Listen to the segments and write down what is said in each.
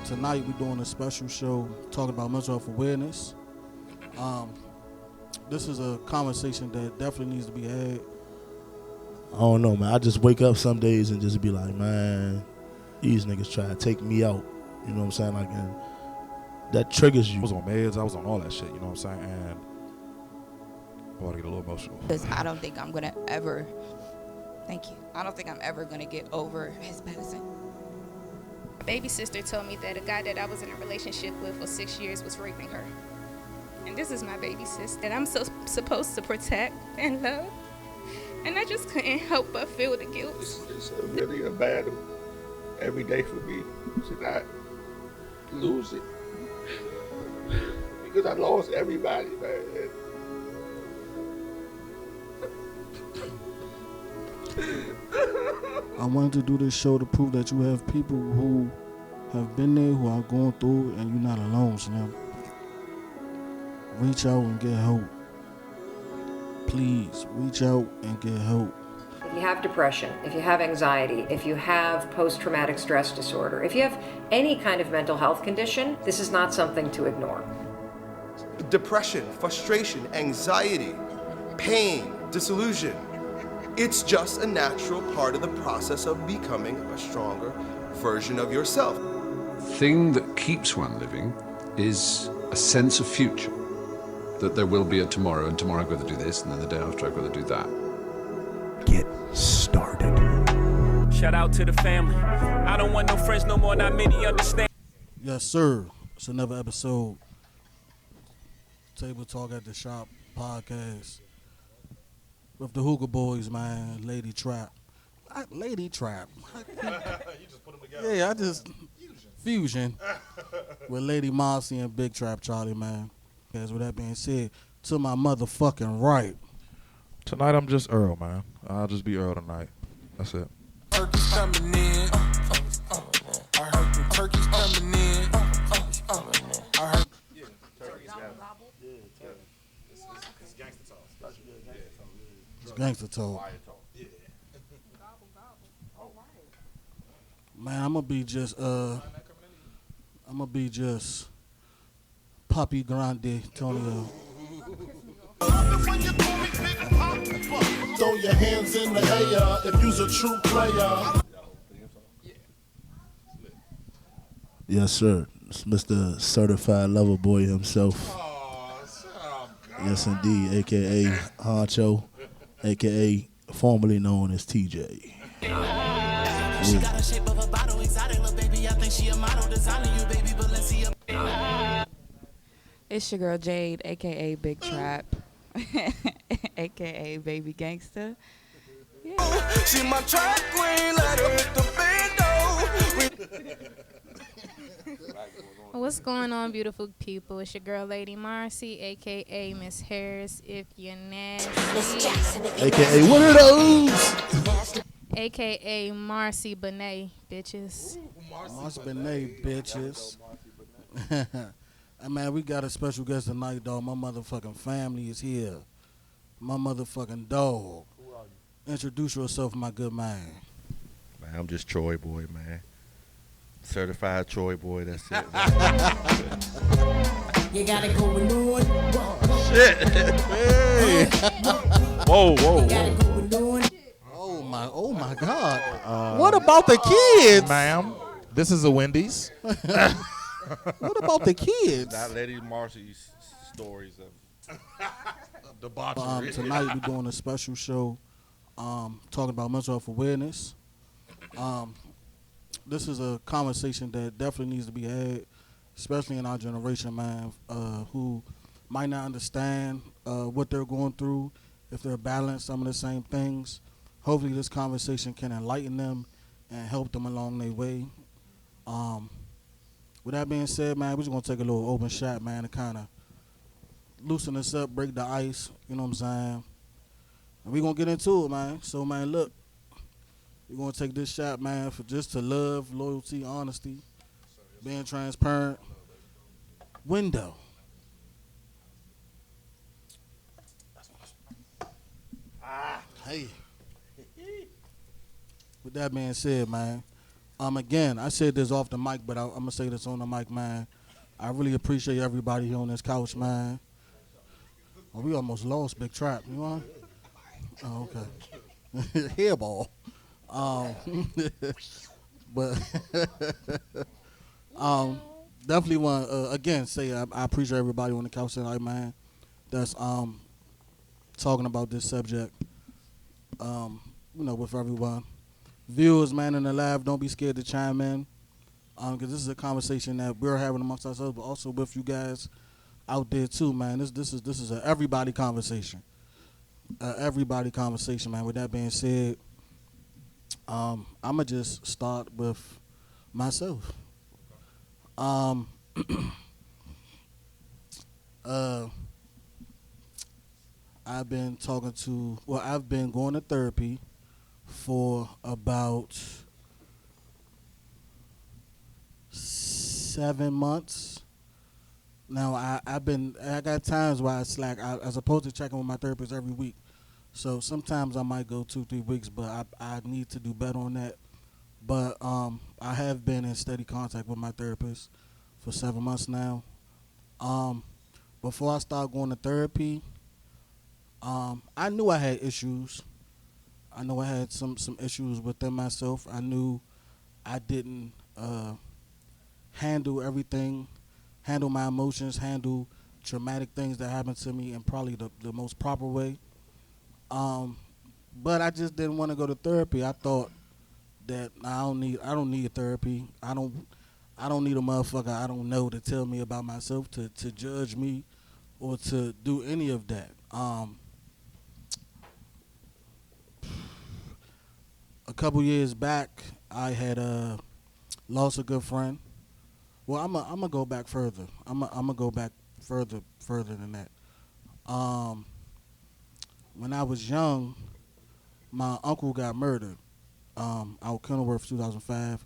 Tonight we're doing a special show talking about mental health awareness. This is a conversation that definitely needs to be had. I don't know, man. I just wake up some days and just be like, man, these niggas try to take me out. You know what I'm saying? Like, and that triggers you. I was on meds. I was on all that shit. You know what I'm saying? And I want to get a little emotional. Because I don't think I'm gonna ever. Thank you. I don't think I'm ever gonna get over his medicine. My baby sister told me that a guy that I was in a relationship with for 6 years was raping her. And this is my baby sister that I'm supposed to protect and love. And I just couldn't help but feel the guilt. It's really a battle every day for me to not lose it. Because I lost everybody, man. I wanted to do this show to prove that you have people who have been there, who are going through it, and you're not alone, Slim. Reach out and get help. Please, reach out and get help. If you have depression, if you have anxiety, if you have post-traumatic stress disorder, if you have any kind of mental health condition, this is not something to ignore. Depression, frustration, anxiety, pain, disillusion. It's just a natural part of the process of becoming a stronger version of yourself. The thing that keeps one living is a sense of future. That there will be a tomorrow, and tomorrow I've got to do this, and then the day after I've got to do that. Get started. Shout out to the family. I don't want no friends no more, not many understand. Yes, sir. It's another episode. Table Talk at the Shop podcast. With the Hookah Boys, man. Lady Trap. Lady Trap. You just put them together. Yeah, I just... Fusion. With Lady Marcy and Big Trap Charlie, man. As with that being said, to my motherfucking right. Tonight I'm just Earl, man. I'll just be Earl tonight. That's it. Turkeys coming in. I heard the turkeys coming in. I heard. Yeah, turkeys got it's gangster talk. It's gangster talk. Yeah. Man, I'm gonna be just Papi Grande Tonio. Throw your hands in the air if you's a true player. Yes, sir. It's Mr. Certified Lover Boy himself. Yes, indeed. A.K.A. HUNCHO. A.K.A. formerly known as TJ. She got the shape of a bottle, exotic little baby. I think she a model, designing you, baby, but let's see. It's your girl Jade, aka Big Trap, aka Baby Gangsta. Yeah. She my track queen, let her hit the bando. What's going on, beautiful people? It's your girl, Lady Marcy, aka Miss Harris, if you're nasty. A.K.A. what are those? AKA Marcy Benet, bitches. Marcy Benet, bitches. Hey, man, we got a special guest tonight, dog. My motherfucking family is here. My motherfucking dog. Who are you? Introduce yourself, my good man. Man, I'm just Troy Boy, man. Certified Troy Boy, that's it. You gotta go with Lord. Shit. Hey. Whoa, whoa, whoa. Oh my God. What about the kids? Ma'am, this is a Wendy's. What about the kids? Not Lady Marcy's stories of Debauchery. Tonight we're doing a special show talking about mental health awareness. This is a conversation that definitely needs to be had, especially in our generation, man, who might not understand what they're going through, if they're battling some of the same things. Hopefully this conversation can enlighten them and help them along their way. With that being said, man, we're just going to take a little open shot, man, to kind of loosen us up, break the ice, you know what I'm saying? And we're going to get into it, man. So, man, look, we're going to take this shot, man, for just to love, loyalty, honesty, being transparent. Window. Hey. With that being said, man, Again, I said this off the mic, but I'm gonna say this on the mic, man. I really appreciate everybody here on this couch, man. Oh, we almost lost Big Trap. You want? Oh, okay. Hairball. Um, but definitely want again say I appreciate everybody on the couch tonight, man. That's talking about this subject. With everyone. Viewers, man, in the live, don't be scared to chime in, because this is a conversation that we're having amongst ourselves, but also with you guys out there too, man. This is a everybody conversation, everybody conversation, man. With that being said, I'ma just start with myself. Um, I've been going to therapy for about 7 months. Now I got times where I slack. As opposed to checking with my therapist every week. So sometimes I might go 2-3 weeks, but I need to do better on that. But I have been in steady contact with my therapist for 7 months now. Before I started going to therapy, I knew I had issues. I know I had some issues within myself. I knew I didn't handle everything, handle my emotions, handle traumatic things that happened to me in probably the most proper way. But I just didn't want to go to therapy. I thought that I don't need therapy. I don't need a motherfucker I don't know to tell me about myself, to judge me, or to do any of that. A couple years back, I had lost a good friend. Well, I'm gonna go back further. I'm gonna go back further than that. When I was young, my uncle got murdered. Out Kenilworth, 2005,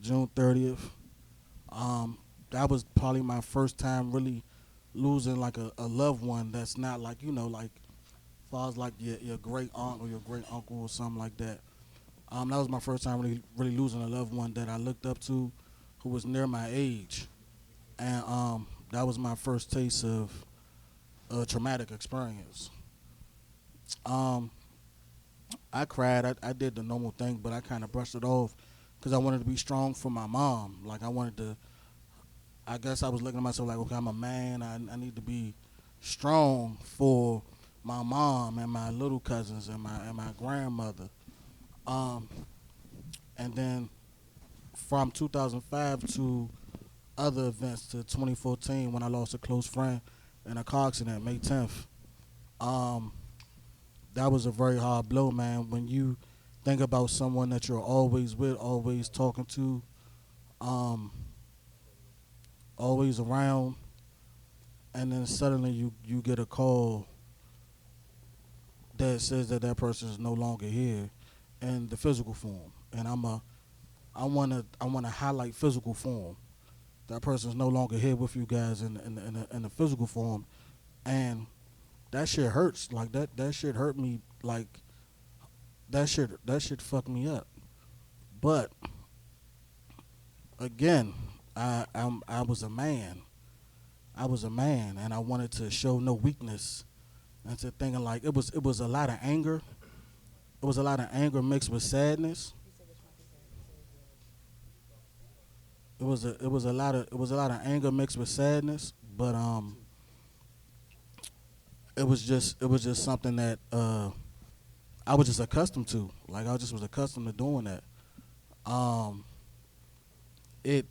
June 30th. That was probably my first time really losing like a loved one that's not like like far as like your great aunt or your great uncle or something like that. That was my first time really losing a loved one that I looked up to, who was near my age, and that was my first taste of a traumatic experience. I cried. I did the normal thing, but I kind of brushed it off because I wanted to be strong for my mom. Like I wanted to. I guess I was looking at myself like, okay, I'm a man. I need to be strong for my mom and my little cousins and my grandmother. And then from 2005 to other events to 2014 when I lost a close friend in a car accident, May 10th. That was a very hard blow, man. When you think about someone that you're always with, always talking to, always around, and then suddenly you get a call that says that person is no longer here in the physical form. And I wanna highlight physical form. That person is no longer here with you guys in the physical form, and that shit hurts. Like that shit hurt me. Like that shit fucked me up. But again, I was a man. I was a man, and I wanted to show no weakness. And to thinking like it was a lot of anger. It was a lot of anger mixed with sadness. It was a lot of anger mixed with sadness, but it was just something that I was just accustomed to. Like I just was accustomed to doing that. It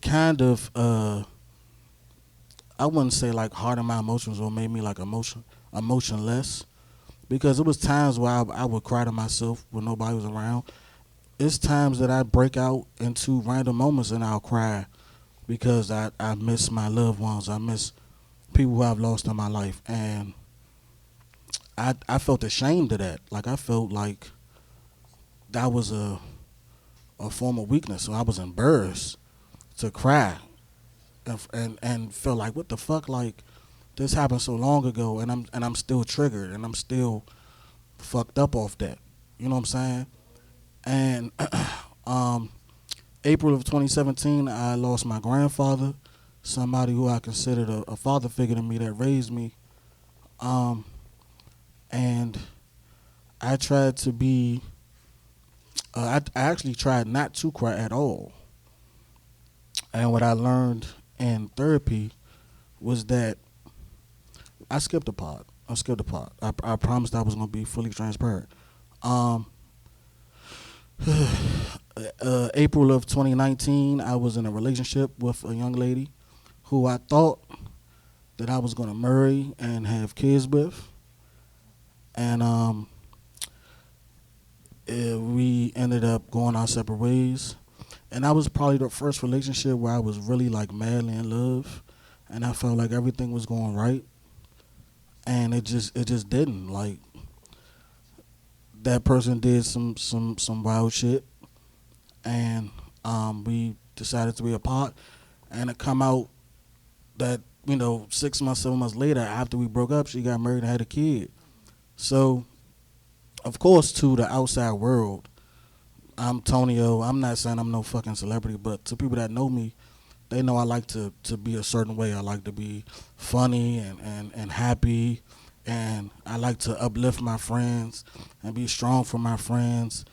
kind of I wouldn't say like hardened my emotions or made me like emotionless, because it was times where I would cry to myself when nobody was around. It's times that I break out into random moments and I'll cry because I miss my loved ones. I miss people who I've lost in my life, and I felt ashamed of that. Like I felt like that was a form of weakness. So I was embarrassed to cry and felt like, what the fuck, like this happened so long ago, and I'm still triggered and I'm still fucked up off that. You know what I'm saying? And April of 2017, I lost my grandfather, somebody who I considered a father figure to me that raised me. And I tried to be, I actually tried not to cry at all. And what I learned in therapy was that I skipped a part. I promised I was going to be fully transparent. April of 2019, I was in a relationship with a young lady who I thought that I was going to marry and have kids with. And we ended up going our separate ways. And that was probably the first relationship where I was really like madly in love. And I felt like everything was going right. And it just didn't. Like, that person did some wild shit, and we decided to be apart. And it come out that 6 months, 7 months later, after we broke up, she got married and had a kid. So, of course, to the outside world, I'm Tonio. I'm not saying I'm no fucking celebrity, but to people that know me, they know I like to be a certain way. I like to be funny and happy. And I like to uplift my friends and be strong for my friends.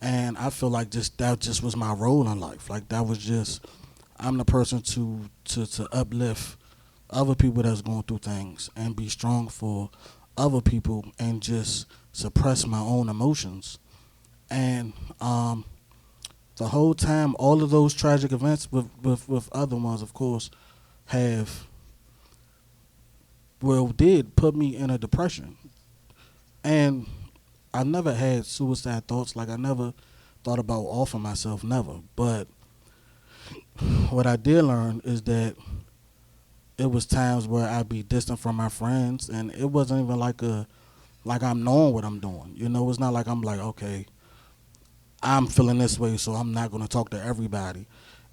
And I feel like that just was my role in life. Like, that was just, I'm the person to uplift other people that's going through things and be strong for other people and just suppress my own emotions. And the whole time, all of those tragic events with other ones, of course, did put me in a depression. And I never had suicide thoughts. Like, I never thought about offing myself, never. But what I did learn is that it was times where I'd be distant from my friends, and it wasn't even like I'm knowing what I'm doing. It's not like I'm like, okay, I'm feeling this way, so I'm not going to talk to everybody.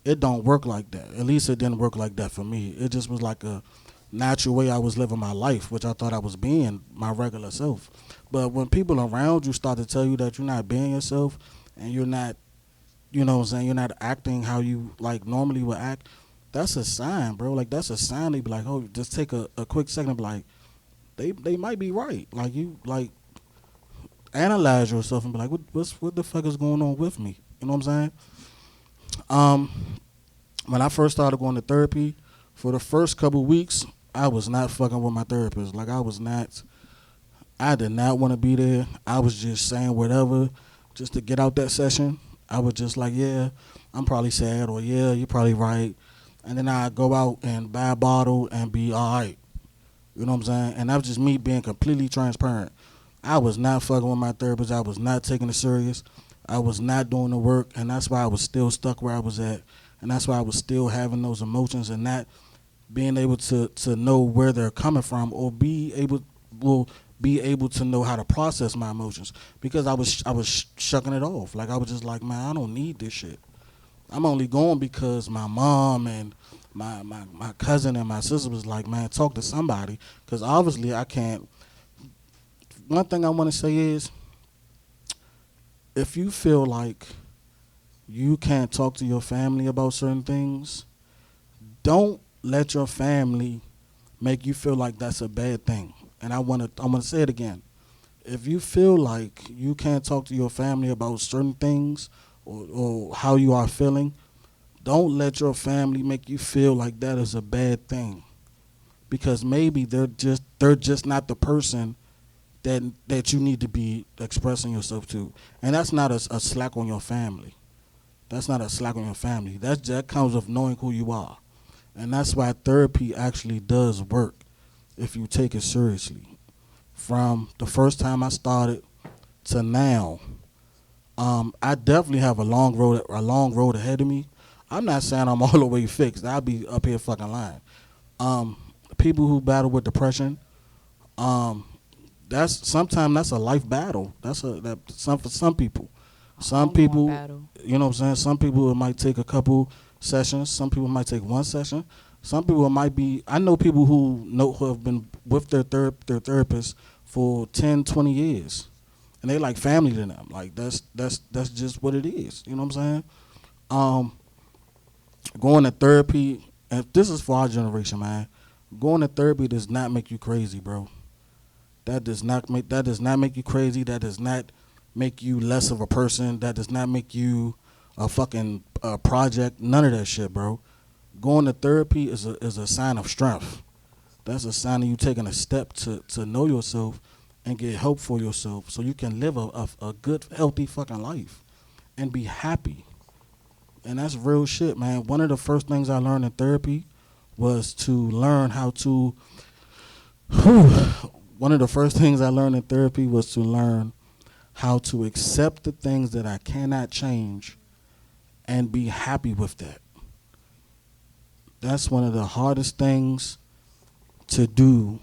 It don't work like that. At least it didn't work like that for me. It just was like a natural way I was living my life, which I thought I was being my regular self. But when people around you start to tell you that you're not being yourself and you're not, you're not acting how you like normally would act, that's a sign, bro. Like, that's a sign. They be like, oh, just take a quick second and be like, they might be right. Like, you, like, analyze yourself and be like, what the fuck is going on with me? You know what I'm saying? When I first started going to therapy, for the first couple weeks, I was not fucking with my therapist. Like, I did not want to be there. I was just saying whatever just to get out that session. I was just like, yeah, I'm probably sad, or yeah, you're probably right. And then I'd go out and buy a bottle and be all right. You know what I'm saying? And that was just me being completely transparent. I was not fucking with my therapist. I was not taking it serious. I was not doing the work, and that's why I was still stuck where I was at. And that's why I was still having those emotions and not being able to know where they're coming from, or be able to know how to process my emotions, because I was shucking it off. Like, I was just like, man, I don't need this shit. I'm only going because my mom and my cousin and my sister was like, man, talk to somebody, because obviously I can't. One thing I want to say is, if you feel like you can't talk to your family about certain things, don't let your family make you feel like that's a bad thing. And I want to say it again. If you feel like you can't talk to your family about certain things, or how you are feeling, don't let your family make you feel like that is a bad thing. Because maybe they're just not the person that you need to be expressing yourself to. And that's not a slack on your family. That's not a slack on your family. That comes with knowing who you are. And that's why therapy actually does work if you take it seriously. From the first time I started to now, I definitely have a long road ahead of me. I'm not saying I'm all the way fixed. I'll be up here fucking lying. People who battle with depression, sometimes that's a life battle. For some people. Some people, you know what I'm saying? Some people, it might take a couple sessions. Some people might take one session. Some people might be, I know people who have been with their therapist for 10, 20 years. and they like family to them. Like that's just what it is. You know what I'm saying? Going to therapy, and this is for our generation, man. Going to therapy does not make you crazy, bro. That does not make you crazy. That does not make you less of a person. That does not make you a fucking project. None of that shit, bro. Going to therapy is a sign of strength. That's a sign of you taking a step to know yourself and get help for yourself so you can live a good, healthy fucking life and be happy. And that's real shit, man. One of the first things I learned in therapy was to learn how to one of the first things I learned in therapy was to learn how to accept the things that I cannot change and be happy with that. That's one of the hardest things to do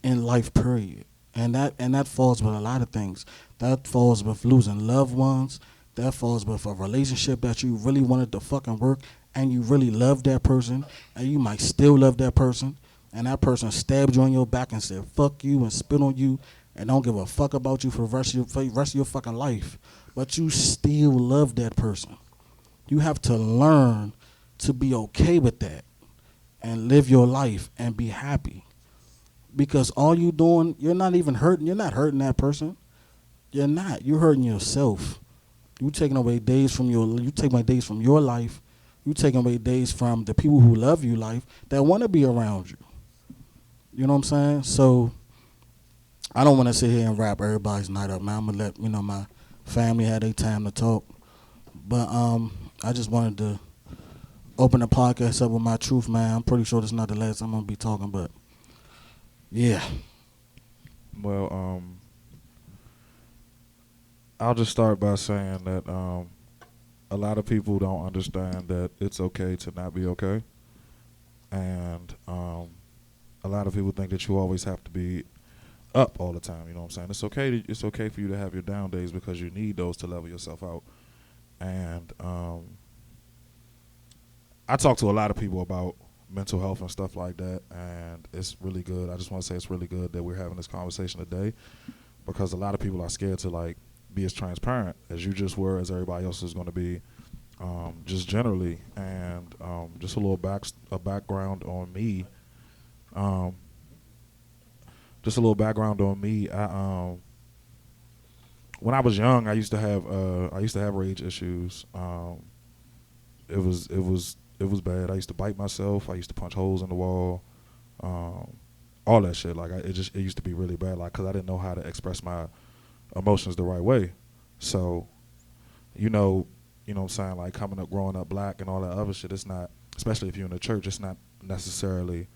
in life, period. And that falls with a lot of things. That falls with losing loved ones. That falls with a relationship that you really wanted to fucking work and you really love that person and you might still love that person and that person stabbed you on your back and said fuck you and spit on you and don't give a fuck about you for the rest of your fucking life. But you still love that person. You have to learn to be okay with that and live your life and be happy. Because all you doing, you're not hurting that person. You're not. You're hurting yourself. You taking away days from your life. You taking away days from the people who love you life that want to be around you. You know what I'm saying? So I don't want to sit here and wrap everybody's night up, man. I'm gonna let my family have their time to talk. But I just wanted to open the podcast up with my truth, man. I'm pretty sure this is not the last time I'm gonna be talking, but yeah. Well, I'll just start by saying that a lot of people don't understand that it's okay to not be okay. And a lot of people think that you always have to be up all the time, you know what I'm saying? It's okay for you to have your down days because you need those to level yourself out. And I talk to a lot of people about mental health and stuff like that, and it's really good. I just want to say it's really good that we're having this conversation today because a lot of people are scared to like be as transparent as you just were, as everybody else is going to be, just generally. And just a little background on me. Just a little background on me. When I was young, I used to have rage issues. It was bad. I used to bite myself. I used to punch holes in the wall. All that shit. Like it used to be really bad. Like because I didn't know how to express my emotions the right way. So, you know what I'm saying? Like coming up, growing up black and all that other shit. It's not, especially if you're in the church. It's not necessarily,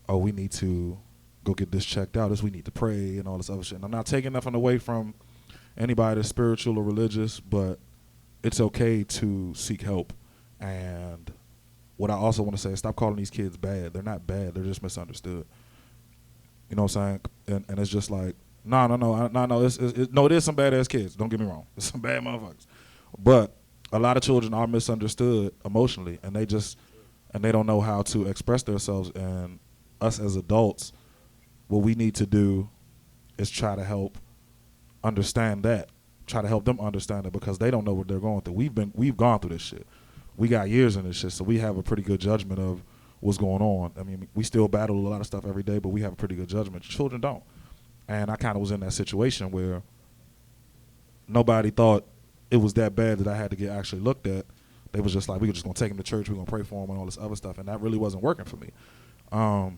oh, we need to go get this checked out. We need to pray and all this other shit. And I'm not taking nothing away from anybody that's spiritual or religious, but it's okay to seek help. And what I also want to say is stop calling these kids bad. They're not bad. They're just misunderstood. You know what I'm saying? And it's just like, no. It is some badass kids. Don't get me wrong. It's some bad motherfuckers. But a lot of children are misunderstood emotionally, and they don't know how to express themselves. And us as adults, what we need to do is try to help understand that. Try to help them understand it because they don't know what they're going through. We've gone through this shit. We got years in this shit, so we have a pretty good judgment of what's going on. I mean, we still battle a lot of stuff every day, but we have a pretty good judgment. Children don't. And I kind of was in that situation where nobody thought it was that bad that I had to get actually looked at. They was just like, we're just going to take him to church, we're going to pray for him and all this other stuff, and that really wasn't working for me. I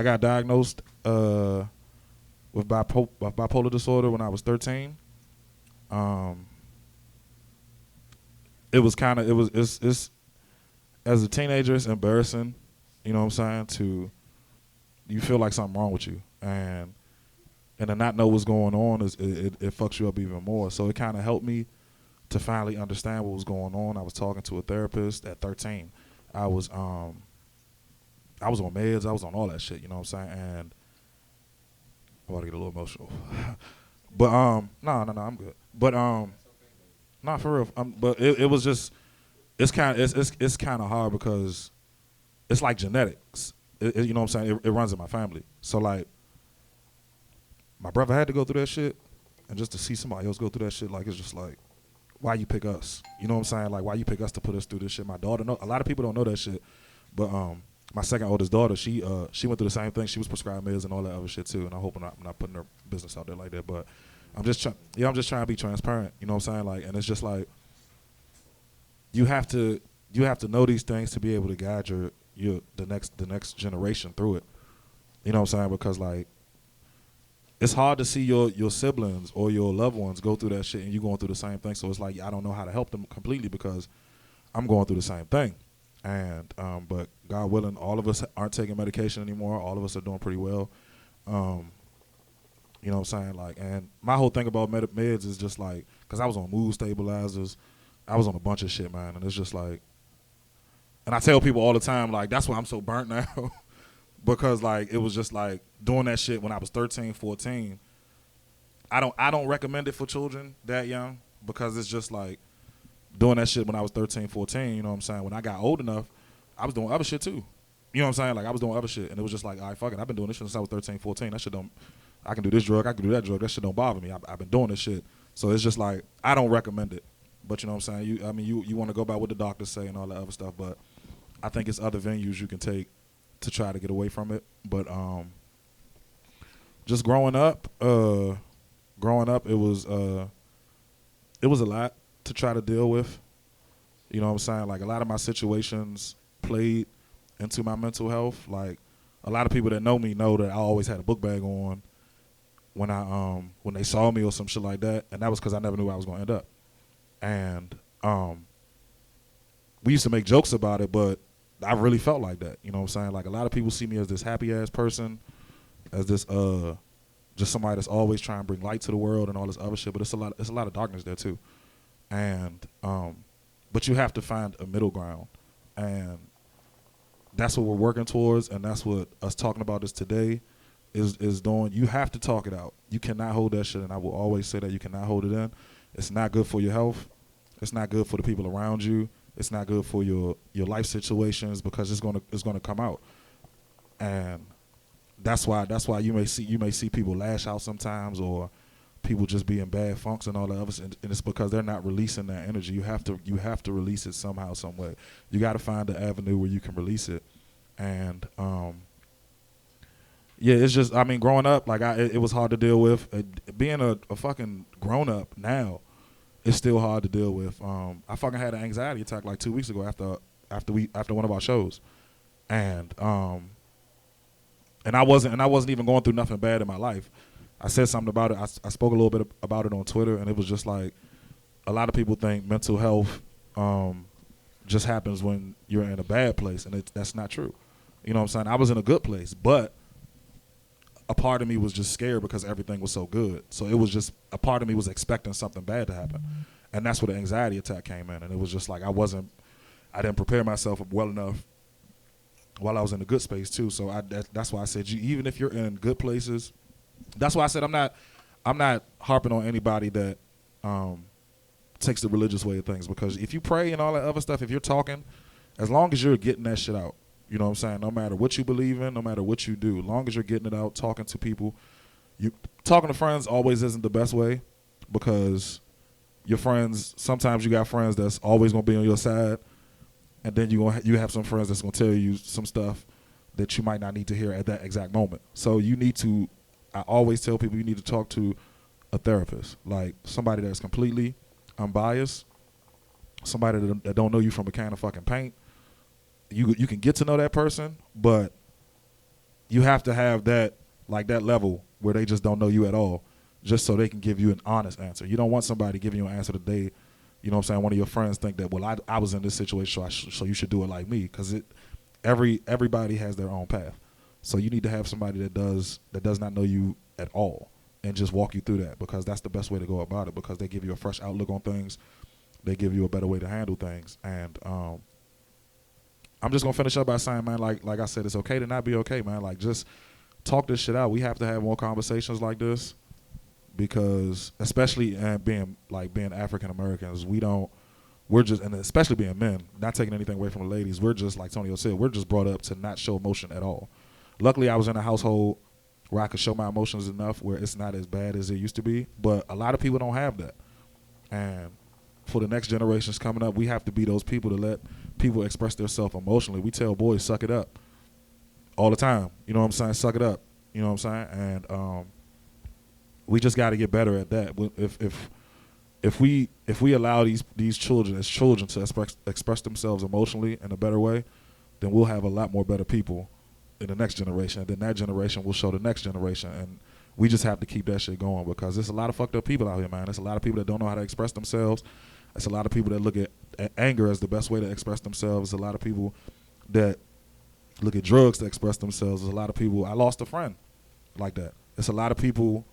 got diagnosed with bipolar disorder when I was 13. It's as a teenager, it's embarrassing, you know what I'm saying, you feel like something wrong with you. And to not know what's going on, it fucks you up even more. So it kind of helped me to finally understand what was going on. I was talking to a therapist at 13. I was on meds. I was on all that shit, you know what I'm saying? And I want to get a little emotional. But, no, I'm good. But, not for real. But it was just, it's kind of hard because it's like genetics. You know what I'm saying? It runs in my family. So like, my brother had to go through that shit, and just to see somebody else go through that shit, like it's just like, why you pick us? You know what I'm saying? Like, why you pick us to put us through this shit? My daughter, a lot of people don't know that shit, but my second oldest daughter, she went through the same thing. She was prescribed meds and all that other shit too. And I hope I'm not putting her business out there like that. But I'm just trying to be transparent. You know what I'm saying? Like, and it's just like you have to know these things to be able to guide the next generation through it. You know what I'm saying? Because like, it's hard to see your siblings or your loved ones go through that shit and you going through the same thing. So it's like, I don't know how to help them completely because I'm going through the same thing. And but God willing, all of us aren't taking medication anymore. All of us are doing pretty well. You know what I'm saying? Like, and my whole thing about meds is just like, because I was on mood stabilizers. I was on a bunch of shit, man. And it's just like, and I tell people all the time, like, that's why I'm so burnt now. Because like it was just like doing that shit when I was 13, 14. I don't recommend it for children that young because it's just like doing that shit when I was 13, 14, you know what I'm saying? When I got old enough, I was doing other shit too. You know what I'm saying? Like I was doing other shit and it was just like, all right, fuck it. I've been doing this shit since I was 13, 14. That shit don't, I can do this drug, I can do that drug. That shit don't bother me. I've been doing this shit. So it's just like, I don't recommend it. But you know what I'm saying? You want to go by what the doctors say and all that other stuff, but I think it's other venues you can take to try to get away from it. But just growing up, it was a lot to try to deal with. You know what I'm saying? Like a lot of my situations played into my mental health. Like a lot of people that know me know that I always had a book bag on when they saw me or some shit like that, and that was because I never knew where I was going to end up. And we used to make jokes about it, but I really felt like that. You know what I'm saying? Like a lot of people see me as this happy ass person, as this just somebody that's always trying to bring light to the world and all this other shit. But it's a lot of darkness there too. And but you have to find a middle ground, and that's what we're working towards. And that's what us talking about this today is doing. You have to talk it out. You cannot hold that shit. And I will always say that you cannot hold it in. It's not good for your health. It's not good for the people around you. It's not good for your life situations because it's gonna come out, and that's why you may see people lash out sometimes or people just be in bad funks and all that other, and it's because they're not releasing that energy. You have to release it somehow, some way. You got to find the avenue where you can release it, and yeah, it's just growing up like it was hard to deal with. Being a fucking grown up now. It's still hard to deal with. I fucking had an anxiety attack like 2 weeks ago after one of our shows, and I wasn't even going through nothing bad in my life. I said something about it. I spoke a little bit about it on Twitter, and it was just like a lot of people think mental health just happens when you're in a bad place, and that's not true. You know what I'm saying? I was in a good place, but a part of me was just scared because everything was so good. So it was just a part of me was expecting something bad to happen. And that's where the anxiety attack came in. And it was just like I didn't prepare myself well enough while I was in a good space too. So that's why I said even if you're in good places, that's why I said I'm not harping on anybody that takes the religious way of things, because if you pray and all that other stuff, if you're talking, as long as you're getting that shit out, you know what I'm saying? No matter what you believe in, no matter what you do, as long as you're getting it out, talking to people, talking to friends always isn't the best way, because your friends, sometimes you got friends that's always gonna be on your side, and then you have some friends that's gonna tell you some stuff that you might not need to hear at that exact moment. So I always tell people you need to talk to a therapist, like somebody that's completely unbiased, somebody that don't know you from a can of fucking paint. You can get to know that person, but you have to have that level where they just don't know you at all, just so they can give you an honest answer. You don't want somebody giving you an answer today, you know what I'm saying, one of your friends think that, well, I was in this situation, so you should do it like me, because everybody has their own path. So you need to have somebody that does not know you at all and just walk you through that, because that's the best way to go about it, because they give you a fresh outlook on things. They give you a better way to handle things. And I'm just going to finish up by saying, man, like I said, it's okay to not be okay, man. Like, just talk this shit out. We have to have more conversations like this, because especially being African Americans, and especially being men, not taking anything away from the ladies, we're just, like Tonio said, we're just brought up to not show emotion at all. Luckily, I was in a household where I can show my emotions enough where it's not as bad as it used to be. But a lot of people don't have that. And for the next generations coming up, we have to be those people to let people express themselves emotionally. We tell boys, suck it up all the time. You know what I'm saying? Suck it up. You know what I'm saying? And we just got to get better at that. If we allow these children as children to express themselves emotionally in a better way, then we'll have a lot more better people in the next generation. And then that generation will show the next generation. And we just have to keep that shit going, because there's a lot of fucked up people out here, man. There's a lot of people that don't know how to express themselves. There's a lot of people that look at anger as the best way to express themselves. There's a lot of people that look at drugs to express themselves. There's a lot of people. I lost a friend like that. There's a lot of people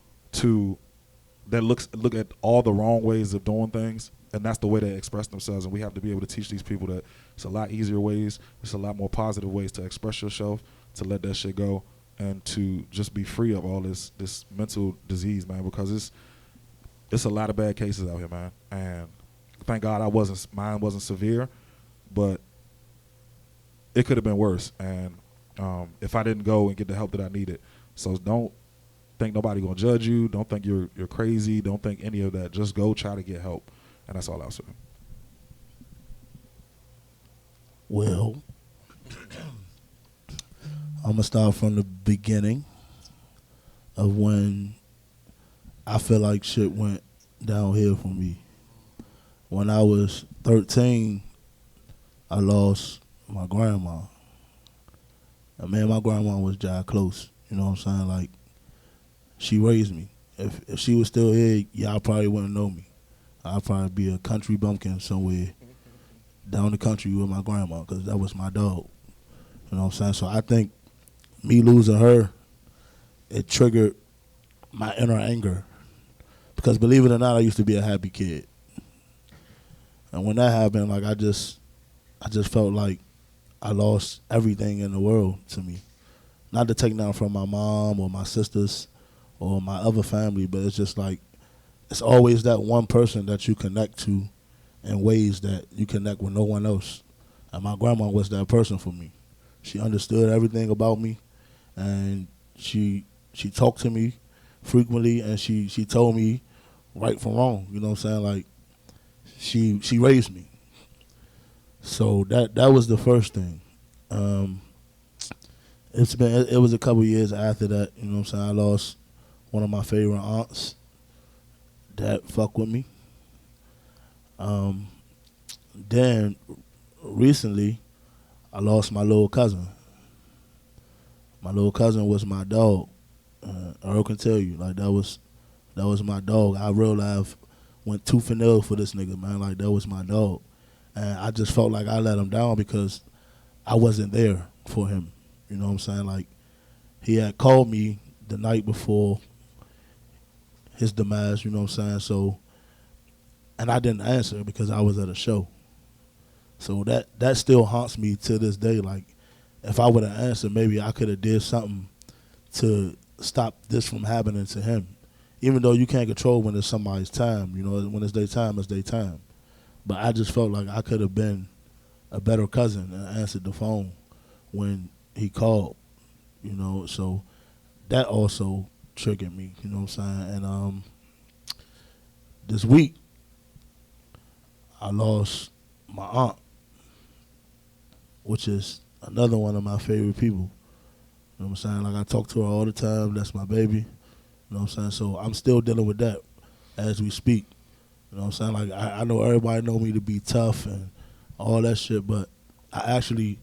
that look at all the wrong ways of doing things, and that's the way they express themselves. And we have to be able to teach these people that it's a lot easier ways, it's a lot more positive ways to express yourself, to let that shit go, and to just be free of all this mental disease, man. Because it's a lot of bad cases out here, man. And thank God mine wasn't severe, but it could have been worse. And if I didn't go and get the help that I needed, so don't think nobody gonna judge you. Don't think you're crazy. Don't think any of that. Just go try to get help, and that's all I'll say. Well, I'm gonna start from the beginning of when I feel like shit went downhill for me. When I was 13, I lost my grandma. And man, my grandma was Jade close. You know what I'm saying? Like, she raised me. If she was still here, y'all probably wouldn't know me. I'd probably be a country bumpkin somewhere down the country with my grandma, because that was my dog. You know what I'm saying? So I think me losing her, it triggered my inner anger. Because believe it or not, I used to be a happy kid. And when that happened, like I just felt like I lost everything in the world to me. Not to take down from my mom or my sisters or my other family, but it's just like, it's always that one person that you connect to in ways that you connect with no one else. And my grandma was that person for me. She understood everything about me, and she talked to me frequently, and she told me right from wrong. You know what I'm saying? Like, she raised me. So that was the first thing. It was a couple years after that, you know what I'm saying, I lost one of my favorite aunts that fucked with me. Then recently I lost my little cousin. My little cousin was my dog. Earl can tell you, like, that was my dog. I real life went tooth and nail for this nigga, man. Like, that was my dog. And I just felt like I let him down because I wasn't there for him. You know what I'm saying? Like, he had called me the night before his demise, you know what I'm saying? So, and I didn't answer because I was at a show. So that still haunts me to this day. Like, if I would have answered, maybe I could have did something to stop this from happening to him. Even though you can't control when it's somebody's time, you know, when it's their time, it's their time. But I just felt like I could have been a better cousin and answered the phone when he called, you know. So that also triggered me, you know what I'm saying? And this week, I lost my aunt, which is another one of my favorite people. You know what I'm saying? Like, I talk to her all the time. That's my baby. You know what I'm saying? So I'm still dealing with that as we speak. You know what I'm saying? Like, I know everybody know me to be tough and all that shit, but I actually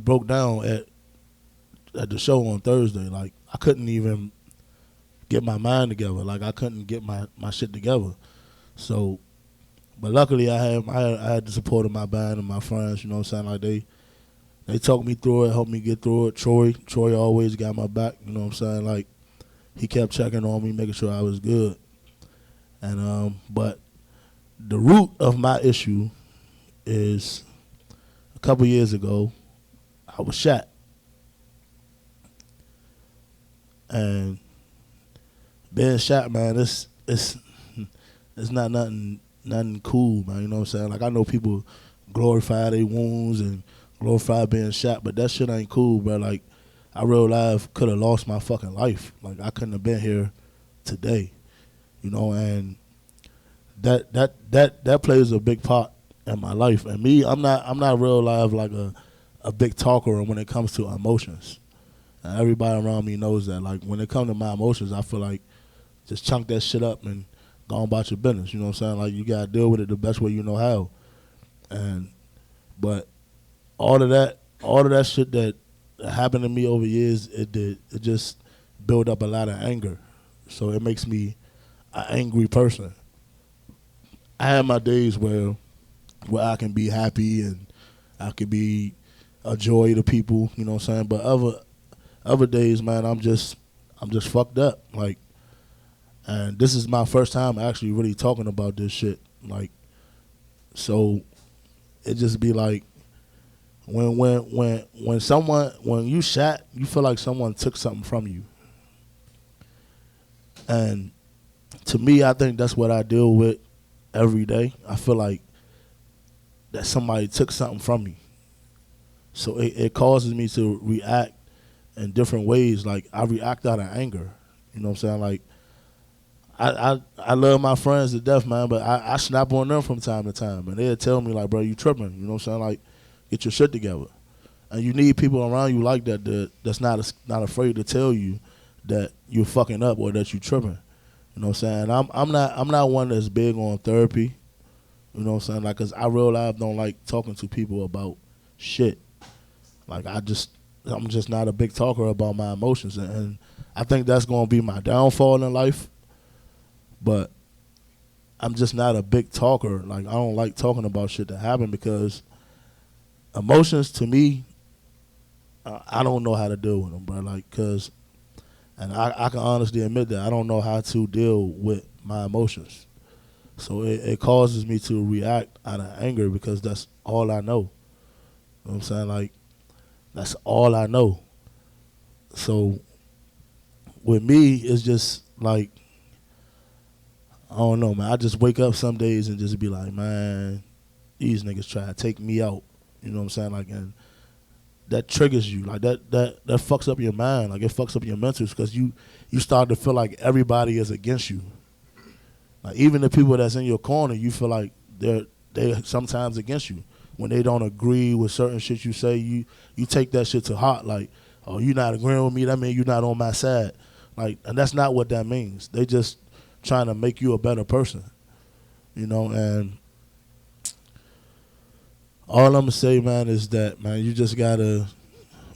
broke down at the show on Thursday. Like, I couldn't even get my mind together. Like, I couldn't get my shit together. So, but luckily I had the support of my band and my friends, you know what I'm saying? Like, they talked me through it, helped me get through it. Troy always got my back, you know what I'm saying? Like, he kept checking on me, making sure I was good. And but the root of my issue is a couple years ago, I was shot. And being shot, man, it's not nothing cool, man. You know what I'm saying? Like, I know people glorify their wounds and glorify being shot, but that shit ain't cool, bro. Like, I real life could have lost my fucking life. Like I couldn't have been here today, you know, and that plays a big part in my life. And me, I'm not real live like a big talker when it comes to emotions. And everybody around me knows that. Like when it comes to my emotions, I feel like just chunk that shit up and go on about your business. You know what I'm saying? Like you gotta deal with it the best way you know how. But all of that shit that happened to me over years, it just built up a lot of anger. So it makes me an angry person. I have my days where I can be happy and I can be a joy to people, you know what I'm saying? But other days, man, I'm just fucked up. Like, and this is my first time actually really talking about this shit. Like, so it just be like when you shot, you feel like someone took something from you. And to me, I think that's what I deal with every day. I feel like that somebody took something from me. So it causes me to react in different ways. Like I react out of anger. You know what I'm saying? Like I love my friends to death, man, but I snap on them from time to time. And they'll tell me like, bro, you tripping. You know what I'm saying? Like, get your shit together. And you need people around you like that's not afraid to tell you that you're fucking up or that you tripping. You know what I'm saying? I'm not one that's big on therapy. You know what I'm saying? Like, cause I real life don't like talking to people about shit. Like I'm just not a big talker about my emotions, and I think that's gonna be my downfall in life. But I'm just not a big talker. Like I don't like talking about shit that happened because emotions to me, I don't know how to deal with them, bro. Like, cause, and I can honestly admit that I don't know how to deal with my emotions. So it causes me to react out of anger because that's all I know. You know what I'm saying? Like, that's all I know. So with me, it's just like, I don't know, man. I just wake up some days and just be like, man, these niggas try to take me out. You know what I'm saying? Like, and that triggers you. Like, that fucks up your mind. Like, it fucks up your mentals because you start to feel like everybody is against you. Like, even the people that's in your corner, you feel like they're sometimes against you. When they don't agree with certain shit you say, you take that shit to heart. Like, oh, you not agreeing with me, that means you're not on my side. Like, and that's not what that means. They just trying to make you a better person. You know, and all I'm gonna say, man, is that, man, you just gotta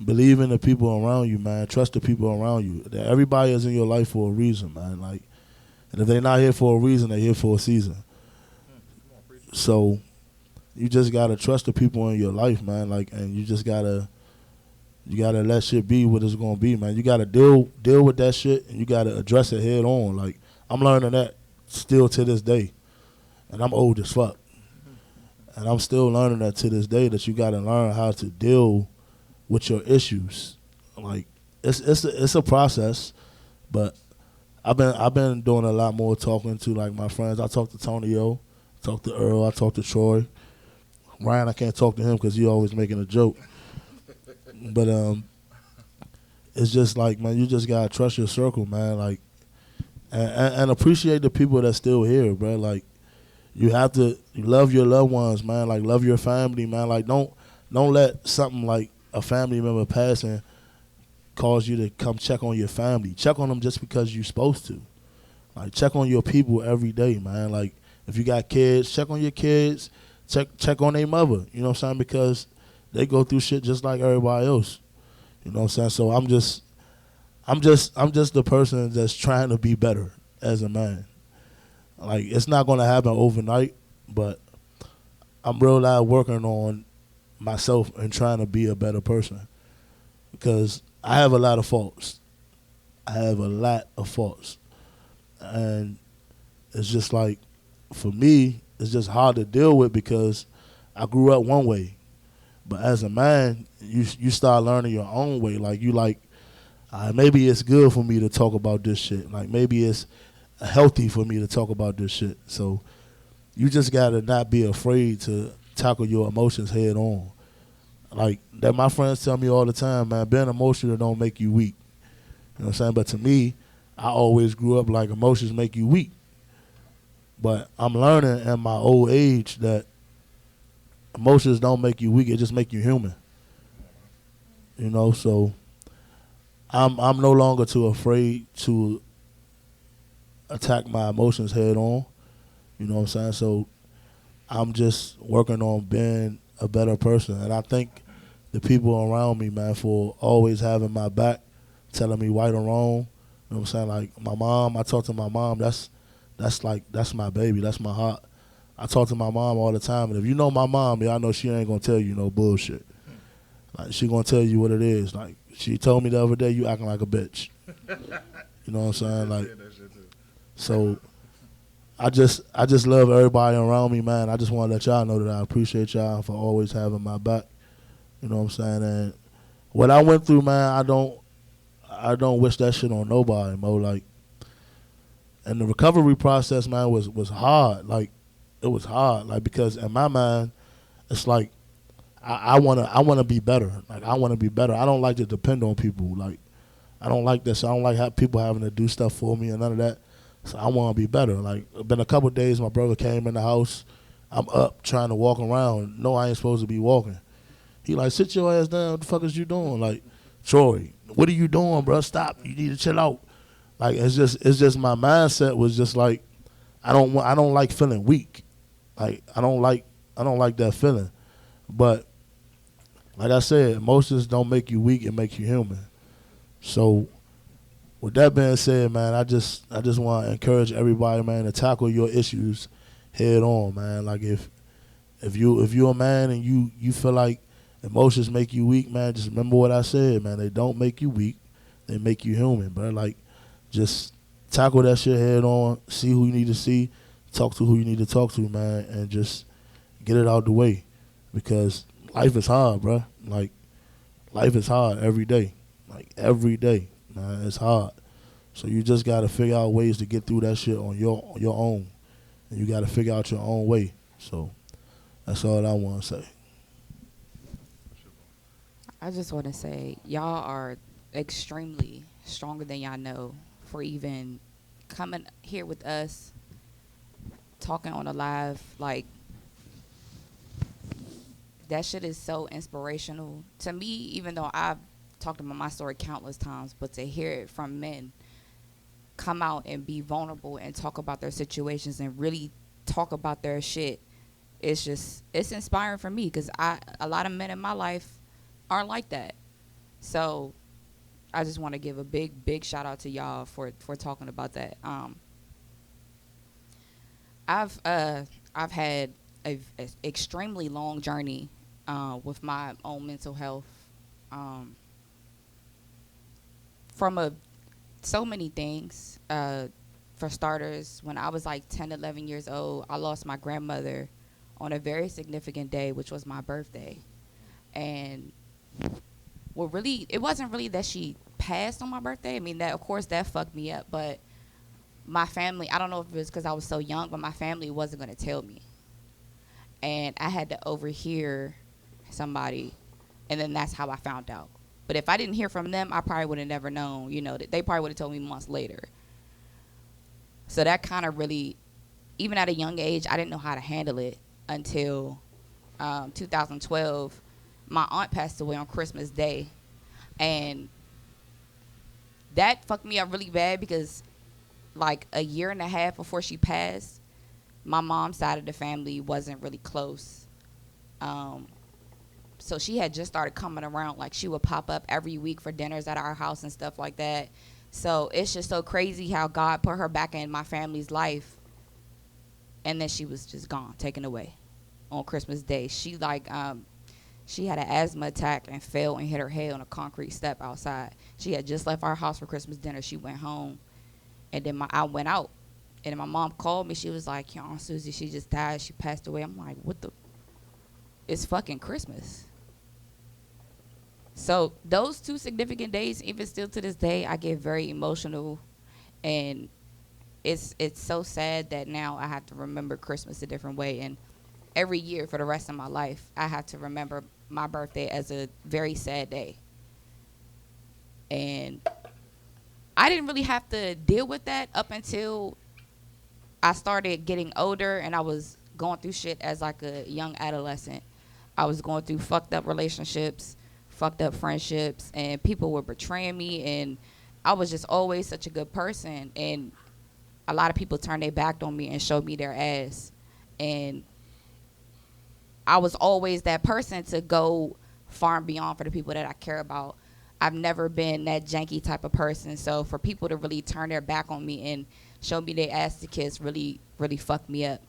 believe in the people around you, man. Trust the people around you. That everybody is in your life for a reason, man. Like, and if they're not here for a reason, they're here for a season. So you just gotta trust the people in your life, man. Like, and you just gotta let shit be what it's gonna be, man. You gotta deal with that shit, and you gotta address it head on. Like, I'm learning that still to this day, and I'm old as fuck, and I'm still learning that to this day. That you gotta learn how to deal with your issues. Like, it's a process, but I've been doing a lot more talking to like my friends. I talk to Tonio, talk to Earl, I talk to Troy. Ryan, I can't talk to him because he always making a joke. But it's just like, man, you just gotta trust your circle, man. Like, and appreciate the people that's still here, bro. Like, you have to love your loved ones, man. Like, love your family, man. Like, don't let something like a family member passing cause you to come check on your family. Check on them just because you're supposed to. Like, check on your people every day, man. Like, if you got kids, check on your kids. Check on their mother. You know what I'm saying? Because they go through shit just like everybody else. You know what I'm saying? So I'm just the person that's trying to be better as a man. Like, it's not gonna happen overnight, but I'm real loud working on myself and trying to be a better person. Because I have a lot of faults. And it's just like, for me, it's just hard to deal with because I grew up one way. But as a man, you start learning your own way. Like, you like, maybe it's good for me to talk about this shit. Like, maybe it's healthy for me to talk about this shit. So you just got to not be afraid to tackle your emotions head on. like that my friends tell me all the time, man, being emotional don't make you weak. You know what I'm saying? But to me, I always grew up like emotions make you weak. But I'm learning in my old age that emotions don't make you weak, it just make you human. You know, so I'm no longer too afraid to attack my emotions head on. You know what I'm saying? So I'm just working on being a better person. And I thank the people around me, man, for always having my back, telling me right or wrong. You know what I'm saying? Like my mom, I talk to my mom, that's my baby, that's my heart. I talk to my mom all the time, and if you know my mom, y'all know she ain't gonna tell you no bullshit. Like she gonna tell you what it is. Like she told me the other day, you acting like a bitch. You know what I'm saying? Like, so I just love everybody around me, man. I just want to let y'all know that I appreciate y'all for always having my back. You know what I'm saying? And what I went through, man, I don't wish that shit on nobody, Mo. Like, and the recovery process, man, was hard. Like, it was hard. Like, because in my mind, it's like I wanna be better. Like, I wanna be better. I don't like to depend on people. Like, I don't like this. I don't like people having to do stuff for me and none of that. So I want to be better. Like, it's been a couple of days, my brother came in the house. I'm up trying to walk around. No, I ain't supposed to be walking. He like, sit your ass down. What the fuck is you doing? Like, Troy, what are you doing, bro? Stop. You need to chill out. Like, it's just my mindset was just like, I don't like feeling weak. Like, I don't like that feeling. But like I said, emotions don't make you weak, it makes you human. So with that being said, man, I just want to encourage everybody, man, to tackle your issues head on, man. Like if you're a man and you feel like emotions make you weak, man, just remember what I said, man. They don't make you weak, they make you human, bro. Like, just tackle that shit head on, see who you need to see, talk to who you need to talk to, man, and just get it out the way, because life is hard, bro. Like, life is hard every day. Like, every day, man, it's hard. So you just got to figure out ways to get through that shit on your own. And you got to figure out your own way. So that's all I want to say. I just want to say, y'all are extremely stronger than y'all know for even coming here with us, talking on a live. Like, that shit is so inspirational to me, even though I've talked about my story countless times, but to hear it from men come out and be vulnerable and talk about their situations and really talk about their shit, it's inspiring for me, because a lot of men in my life aren't like that. So I just want to give a big shout out to y'all for talking about that. I've had a extremely long journey with my own mental health. From so many things. For starters, when I was like 10, 11 years old, I lost my grandmother on a very significant day, which was my birthday. And it wasn't really that she passed on my birthday. I mean, that, of course, that fucked me up. But my family, I don't know if it was because I was so young, but my family wasn't going to tell me. And I had to overhear somebody, and then that's how I found out. But if I didn't hear from them, I probably would have never known, that they probably would have told me months later. So that kind of really, even at a young age, I didn't know how to handle it until 2012. My aunt passed away on Christmas Day. And that fucked me up really bad, because like a year and a half before she passed, my mom's side of the family wasn't really close. So she had just started coming around. Like, she would pop up every week for dinners at our house and stuff like that. So it's just so crazy how God put her back in my family's life, and then she was just gone, taken away on Christmas Day. She she had an asthma attack and fell and hit her head on a concrete step outside. She had just left our house for Christmas dinner. She went home, and then I went out, and then my mom called me. She was like, "Your Aunt Susie, she just died. She passed away." I'm like, "What the? It's fucking Christmas." So those two significant days, even still to this day, I get very emotional, and it's so sad that now I have to remember Christmas a different way. And every year for the rest of my life, I have to remember my birthday as a very sad day. And I didn't really have to deal with that up until I started getting older and I was going through shit as like a young adolescent. I was going through fucked up relationships, fucked up friendships, and people were betraying me, and I was just always such a good person, and a lot of people turned their back on me and showed me their ass. And I was always that person to go far and beyond for the people that I care about. I've never been that janky type of person. So for people to really turn their back on me and show me their ass to kiss really, really fucked me up.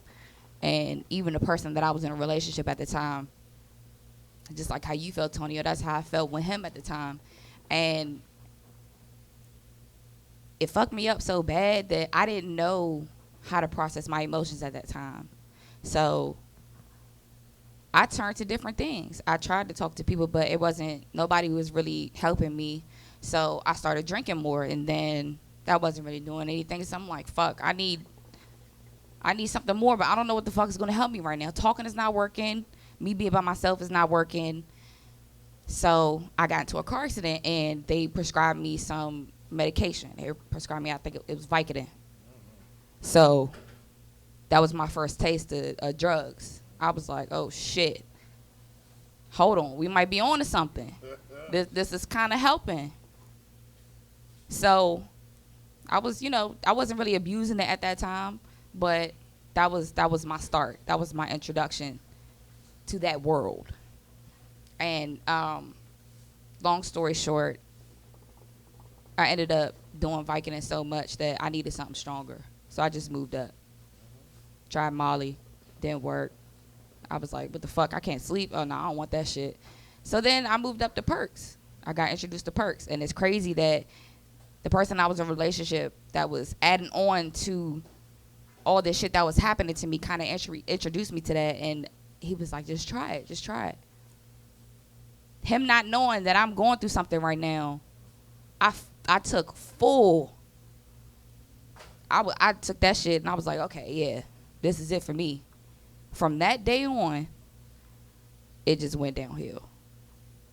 And even the person that I was in a relationship at the time, just like how you felt, Tonio, that's how I felt with him at the time. And it fucked me up so bad that I didn't know how to process my emotions at that time. So I turned to different things. I tried to talk to people, but nobody was really helping me. So I started drinking more, and then that wasn't really doing anything. So I'm like, fuck, I need something more, but I don't know what the fuck is going to help me right now. Talking is not working. Me being by myself is not working. So I got into a car accident, and they prescribed me some medication. They prescribed me, I think it was Vicodin. So that was my first taste of drugs. I was like, oh shit, hold on, we might be on to something. This is kind of helping. So I wasn't really abusing it at that time, but that was my start. That was my introduction to that world. And long story short, I ended up doing Vicodin so much that I needed something stronger. So I just moved up. Tried Molly, didn't work. I was like, what the fuck, I can't sleep. Oh, no, I don't want that shit. So then I moved up to Perks. I got introduced to Perks. And it's crazy that the person I was in a relationship that was adding on to all this shit that was happening to me kind of introduced me to that. And he was like, just try it. Just try it. Him not knowing that I'm going through something right now, I took full. I took that shit and I was like, okay, yeah, this is it for me. From that day on, it just went downhill.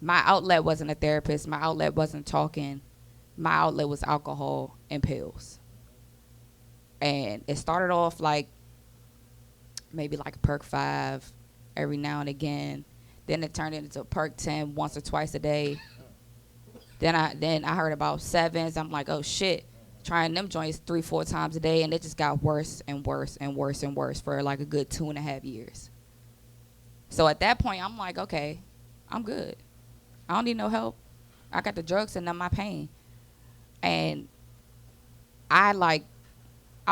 My outlet wasn't a therapist. My outlet wasn't talking. My outlet was alcohol and pills. And it started off like maybe like a Perk 5 every now and again. Then it turned into a Perk 10 once or twice a day. Then I heard about 7s. I'm like, oh shit. Trying them joints 3-4 times a day, and it just got worse and worse and worse and worse for like a good 2.5 years. So at that point, I'm like, okay, I'm good. I don't need no help. I got the drugs and numb my pain. And I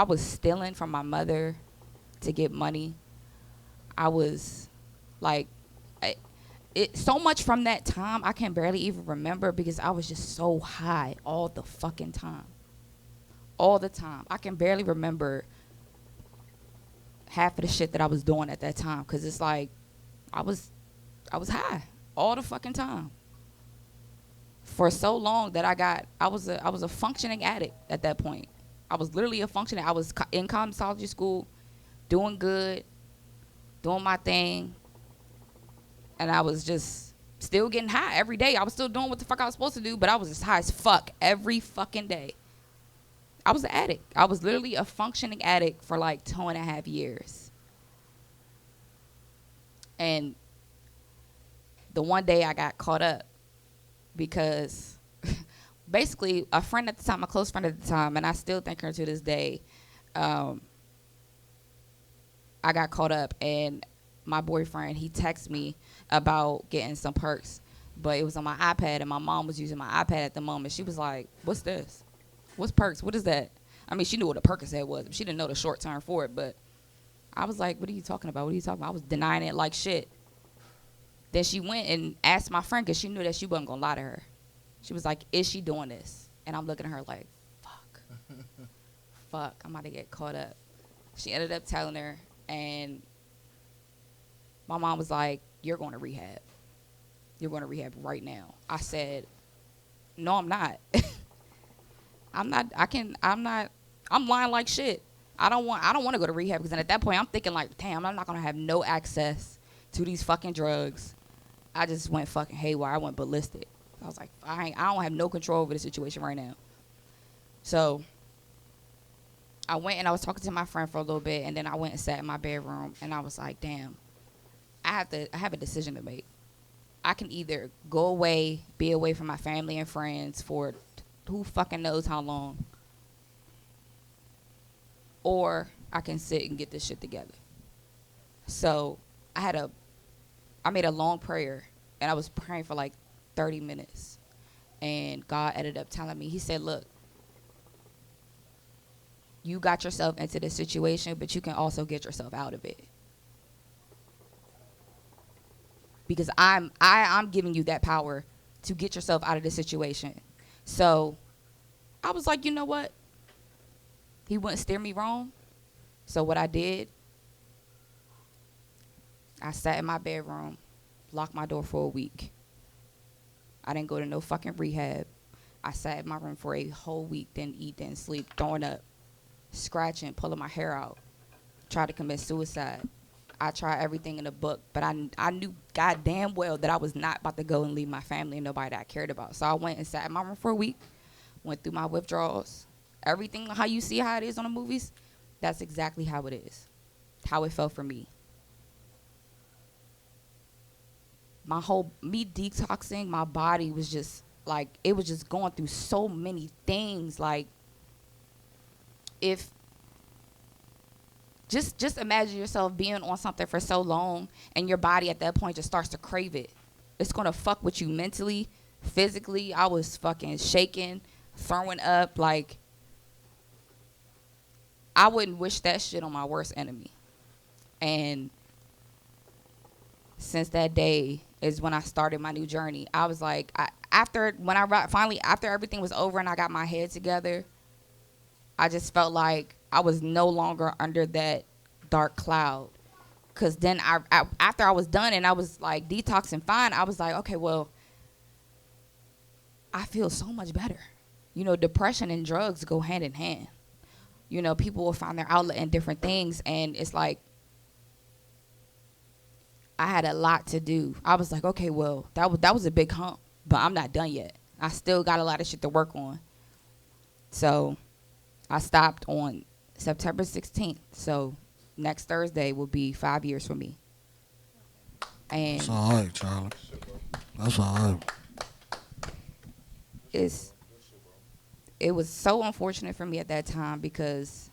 was stealing from my mother to get money. I was like, so much from that time I can barely even remember because I was just so high all the fucking time. All the time. I can barely remember half of the shit that I was doing at that time because it's like I was high all the fucking time. For so long that I was a functioning addict at that point. I was literally a functioning. I was in cosmetology school, doing good, doing my thing, and I was just still getting high every day. I was still doing what the fuck I was supposed to do, but I was as high as fuck every fucking day. I was an addict. I was literally a functioning addict for like 2.5 years. And the one day I got caught up because basically a friend at the time, a close friend at the time, and I still think her to this day, I got caught up and my boyfriend, he texted me about getting some perks, but it was on my iPad and my mom was using my iPad at the moment. She was like, what's this? What's Perks? What is that? I mean, she knew what a Percocet was. She didn't know the short term for it, but I was like, what are you talking about? What are you talking about? I was denying it like shit. Then she went and asked my friend because she knew that she wasn't going to lie to her. She was like, is she doing this? And I'm looking at her like, fuck. Fuck, I'm about to get caught up. She ended up telling her, and my mom was like, you're going to rehab. You're going to rehab right now. I said, no, I'm not. I'm lying like shit. I don't want to go to rehab because then at that point I'm thinking like, damn, I'm not gonna have no access to these fucking drugs. I just went fucking haywire. I went ballistic. I was like, I don't have no control over the situation right now. So I went and I was talking to my friend for a little bit, and then I went and sat in my bedroom, and I was like, damn, I have a decision to make. I can either go away, be away from my family and friends for who fucking knows how long, or I can sit and get this shit together. So I made a long prayer, and I was praying for like 30 minutes. And God ended up telling me, he said, look, you got yourself into this situation, but you can also get yourself out of it. Because I'm giving you that power to get yourself out of this situation. So I was like, you know what? He wouldn't steer me wrong. So what I did, I sat in my bedroom, locked my door for a week. I didn't go to no fucking rehab. I sat in my room for a whole week, didn't eat, didn't sleep, throwing up, scratching, pulling my hair out, tried to commit suicide. I tried everything in the book, but I knew goddamn well that I was not about to go and leave my family and nobody that I cared about. So I went and sat in my room for a week, went through my withdrawals. Everything how you see how it is on the movies, that's exactly how it is, how it felt for me. Me detoxing, my body was just like, it was just going through so many things. Like, if just imagine yourself being on something for so long and your body at that point just starts to crave it. It's gonna fuck with you mentally, physically. I was fucking shaking, throwing up. Like, I wouldn't wish that shit on my worst enemy. And since that day is when I started my new journey. I was like, after everything was over and I got my head together, I just felt like I was no longer under that dark cloud. Because then after I was done and I was like detoxing fine, I was like, okay, well, I feel so much better. You know, depression and drugs go hand in hand. You know, people will find their outlet in different things, and it's like, I had a lot to do. I was like, okay, well, that was a big hump, but I'm not done yet. I still got a lot of shit to work on. So I stopped on September 16th. So next Thursday will be 5 years for me. And that's all right, Charlie. That's all right. It was so unfortunate for me at that time because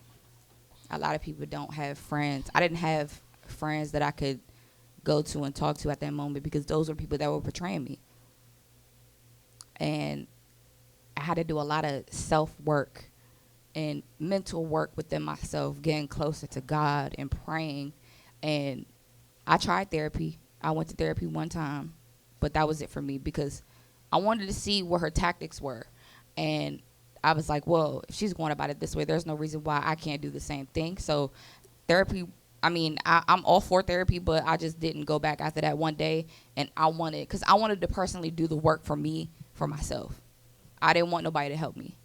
a lot of people don't have friends. I didn't have friends that I could go to and talk to at that moment because those were people that were portraying me. And I had to do a lot of self-work and mental work within myself, getting closer to God and praying. And I tried therapy. I went to therapy one time, but that was it for me because I wanted to see what her tactics were. And I was like, well, if she's going about it this way, there's no reason why I can't do the same thing. So therapy, I mean, I'm all for therapy, but I just didn't go back after that one day. And I wanted to personally do the work for me, for myself. I didn't want nobody to help me.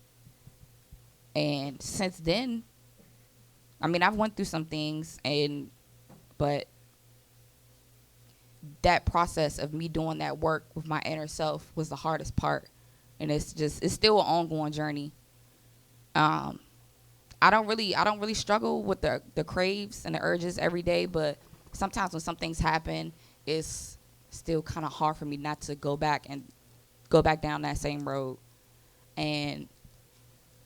And since then, I mean, I've went through some things, but that process of me doing that work with my inner self was the hardest part. And it's still an ongoing journey. I don't really struggle with the craves and the urges every day, but sometimes when some things happen, it's still kind of hard for me not to go back down that same road. And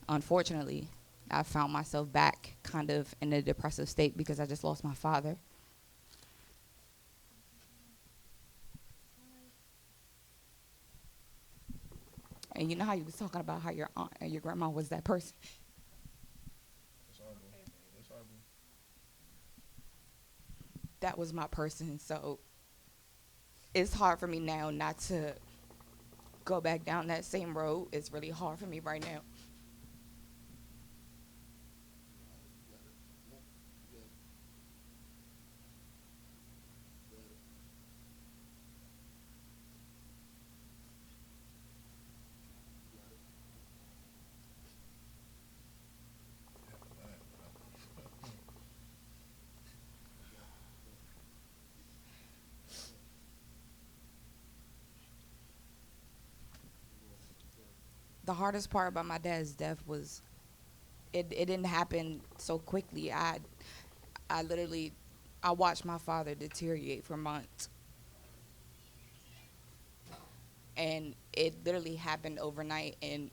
unfortunately, I found myself back kind of in a depressive state because I just lost my father. And you know how you was talking about how your aunt and your grandma was that person? That was my person. So it's hard for me now not to go back down that same road. It's really hard for me right now. the hardest part about my dad's death was it didn't happen so quickly. I literally I watched my father deteriorate for months. And it literally happened overnight. And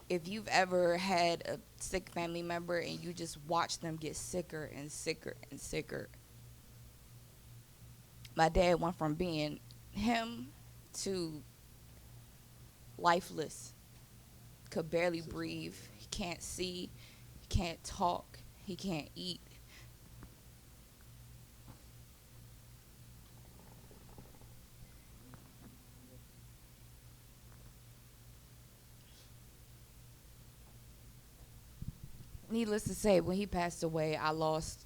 if you've ever had a sick family member and you just watch them get sicker and sicker and sicker, my dad went from being him to lifeless. Could barely breathe. He can't see. He can't talk. He can't eat. Needless to say, when he passed away, I lost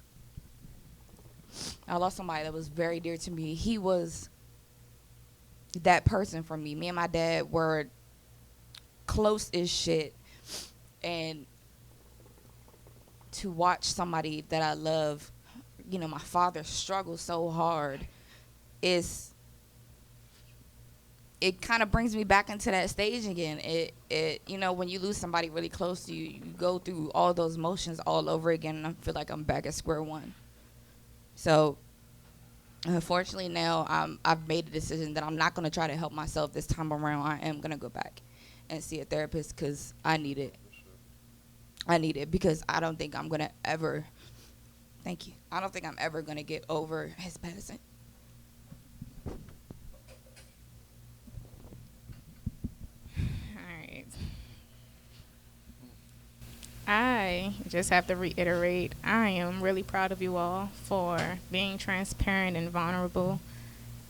somebody that was very dear to me. He was that person for me. Me and my dad were close as shit. And to watch somebody that I love, my father struggle so hard, it kind of brings me back into that stage again. When you lose somebody really close to you, you go through all those emotions all over again, and I feel like I'm back at square one. So, unfortunately, now I've made a decision that I'm not going to try to help myself this time around. I am going to go back and see a therapist because I need it. I need it because I don't think I'm going to ever, thank you, I don't think I'm ever going to get over his passing. I just have to reiterate, I am really proud of you all for being transparent and vulnerable,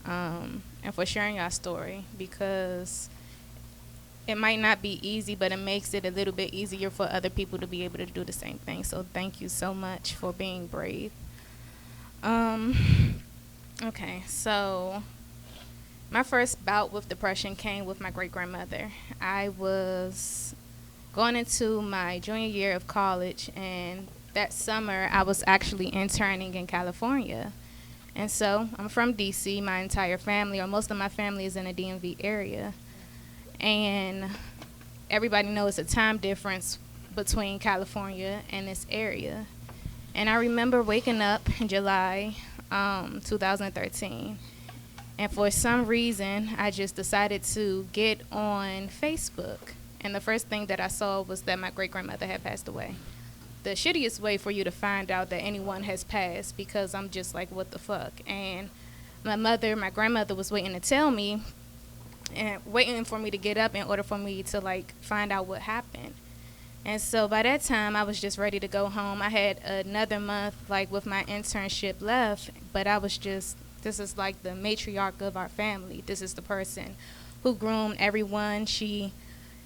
and for sharing your story, because it might not be easy, but it makes it a little bit easier for other people to be able to do the same thing. So thank you so much for being brave. Okay, so my first bout with depression came with my great-grandmother. I was going into my junior year of college, and that summer I was actually interning in California. And so I'm from DC. My entire family, or most of my family, is in the DMV area. And everybody knows a time difference between California and this area. And I remember waking up in July 2013. And for some reason, I just decided to get on Facebook. And the first thing that I saw was that my great-grandmother had passed away. The shittiest way for you to find out that anyone has passed, because I'm just like, what the fuck? And my grandmother was waiting to tell me and waiting for me to get up in order for me to, find out what happened. And so by that time, I was just ready to go home. I had another month, with my internship left, but I was just, this is like the matriarch of our family. This is the person who groomed everyone. She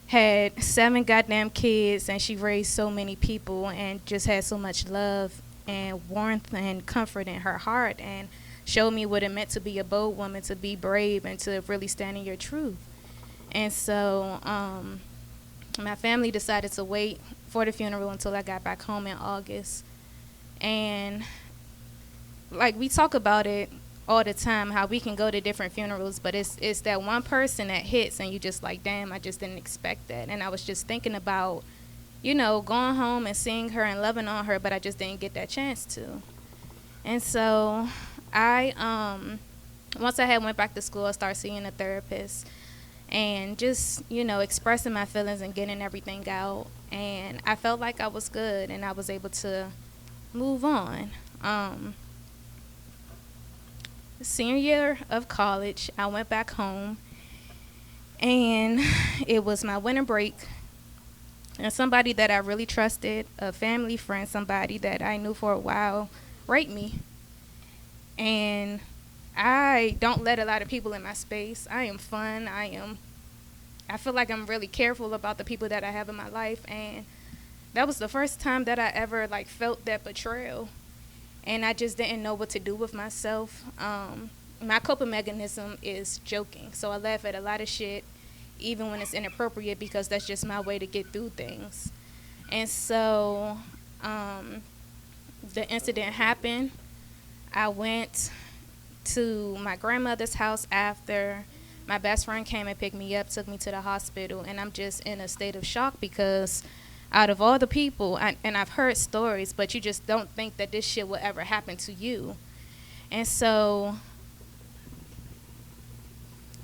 had 7 goddamn kids, and she raised so many people and just had so much love and warmth and comfort in her heart, and showed me what it meant to be a bold woman, to be brave, and to really stand in your truth. And so my family decided to wait for the funeral until I got back home in August. And we talk about it all the time, how we can go to different funerals, but it's that one person that hits, and you just damn, I just didn't expect that. And I was just thinking about, going home and seeing her and loving on her, but I just didn't get that chance to. And so once I had went back to school, I started seeing a therapist and just, expressing my feelings and getting everything out. And I felt like I was good, and I was able to move on. Senior year of college, I went back home, and it was my winter break, and somebody that I really trusted, a family friend, somebody that I knew for a while, raped me. And I don't let a lot of people in my space. I am fun. I feel like I'm really careful about the people that I have in my life, and that was the first time that I ever felt that betrayal. And I just didn't know what to do with myself. My coping mechanism is joking. So I laugh at a lot of shit, even when it's inappropriate, because that's just my way to get through things. And so the incident happened. I went to my grandmother's house after. My best friend came and picked me up, took me to the hospital, and I'm just in a state of shock because out of all the people, and I've heard stories, but you just don't think that this shit will ever happen to you. And so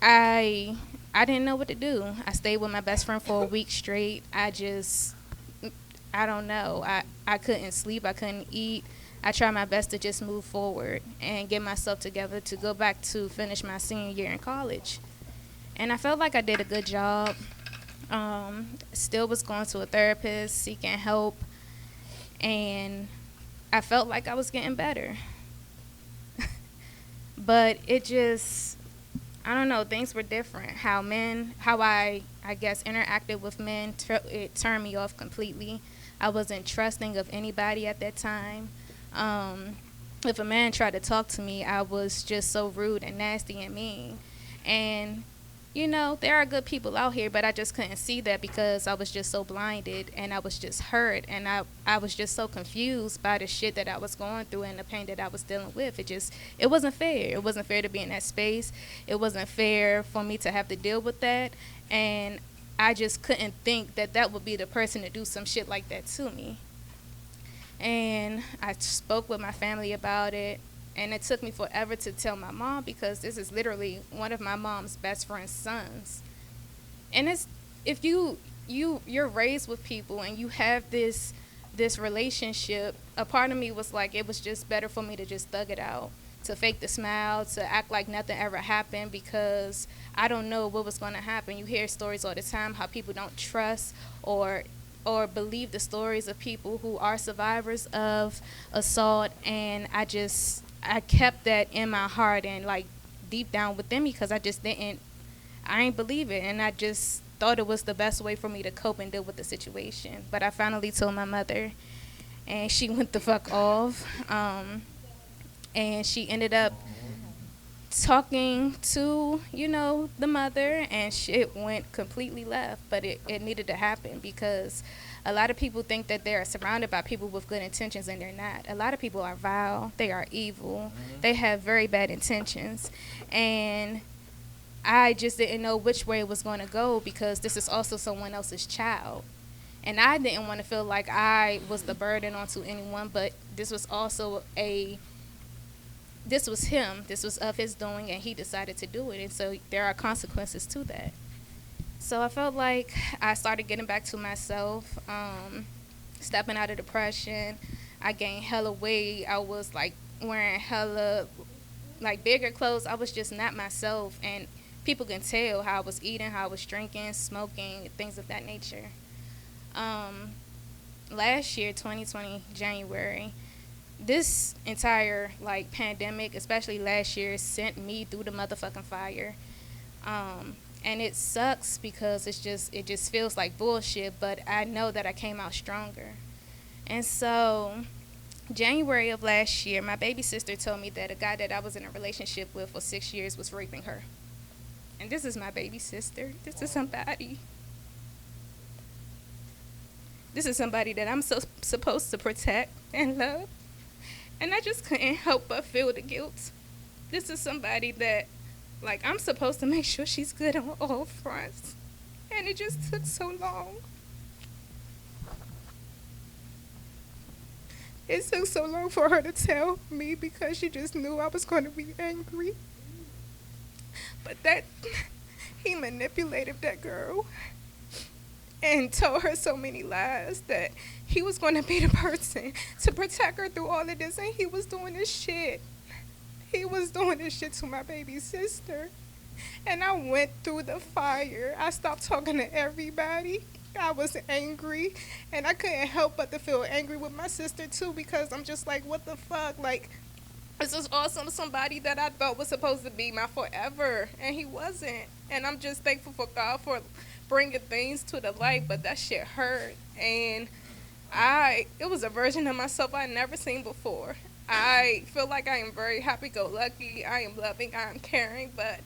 I didn't know what to do. I stayed with my best friend for a week straight. I don't know. I couldn't sleep. I couldn't eat. I tried my best to just move forward and get myself together to go back to finish my senior year in college. And I felt like I did a good job. Still was going to a therapist, seeking help. And I felt like I was getting better. But it just, I don't know, things were different. How I guess, interacted with men, it turned me off completely. I wasn't trusting of anybody at that time. If a man tried to talk to me, I was just so rude and nasty and mean. And, you know, there are good people out here, but I just couldn't see that because I was just so blinded and I was just hurt. And I was just so confused by the shit that I was going through and the pain that I was dealing with. It wasn't fair. It wasn't fair to be in that space. It wasn't fair for me to have to deal with that. And I just couldn't think that that would be the person to do some shit like that to me. And I spoke with my family about it, and it took me forever to tell my mom because this is literally one of my mom's best friend's sons. And it's, if you're raised with people and you have this relationship, a part of me was like, it was just better for me to just thug it out, to fake the smile, to act like nothing ever happened because I don't know what was going to happen. You hear stories all the time how people don't trust or believe the stories of people who are survivors of assault, and I kept that in my heart and like deep down within me because I ain't believe it, and I just thought it was the best way for me to cope and deal with the situation. But I finally told my mother, and she went the fuck off, and she ended up talking to, you know, the mother, and shit went completely left. But it needed to happen because a lot of people think that they're surrounded by people with good intentions, and they're not. A lot of people are vile, they are evil, they have very bad intentions, and I just didn't know which way it was going to go because this is also someone else's child. And I didn't want to feel like I was the burden onto anyone, but this was also this was him. This was of his doing, and he decided to do it. And so there are consequences to that. So I felt like I started getting back to myself, stepping out of depression. I gained hella weight. I was like wearing hella like bigger clothes. I was just not myself. And people can tell how I was eating, how I was drinking, smoking, things of that nature. Last year, 2020, January, this entire like pandemic, especially last year, sent me through the motherfucking fire. And it sucks because it just feels like bullshit, but I know that I came out stronger. And so January of last year, my baby sister told me that a guy that I was in a relationship with for 6 years was raping her. And this is my baby sister. This is somebody that I'm supposed to protect and love. And I just couldn't help but feel the guilt. This is somebody that, like, I'm supposed to make sure she's good on all fronts. And it just took so long. It took so long for her to tell me because she just knew I was going to be angry. But that, he manipulated that girl and told her so many lies that he was going to be the person to protect her through all of this, and he was doing this shit. He was doing this shit to my baby sister. And I went through the fire. I stopped talking to everybody. I was angry, and I couldn't help but to feel angry with my sister too because I'm just like, what the fuck? Like, this is awesome, somebody that I thought was supposed to be my forever, and he wasn't. And I'm just thankful for God for bringing things to the light, but that shit hurt. And it was a version of myself I'd never seen before. I feel like I am very happy-go-lucky. I am loving, I am caring, but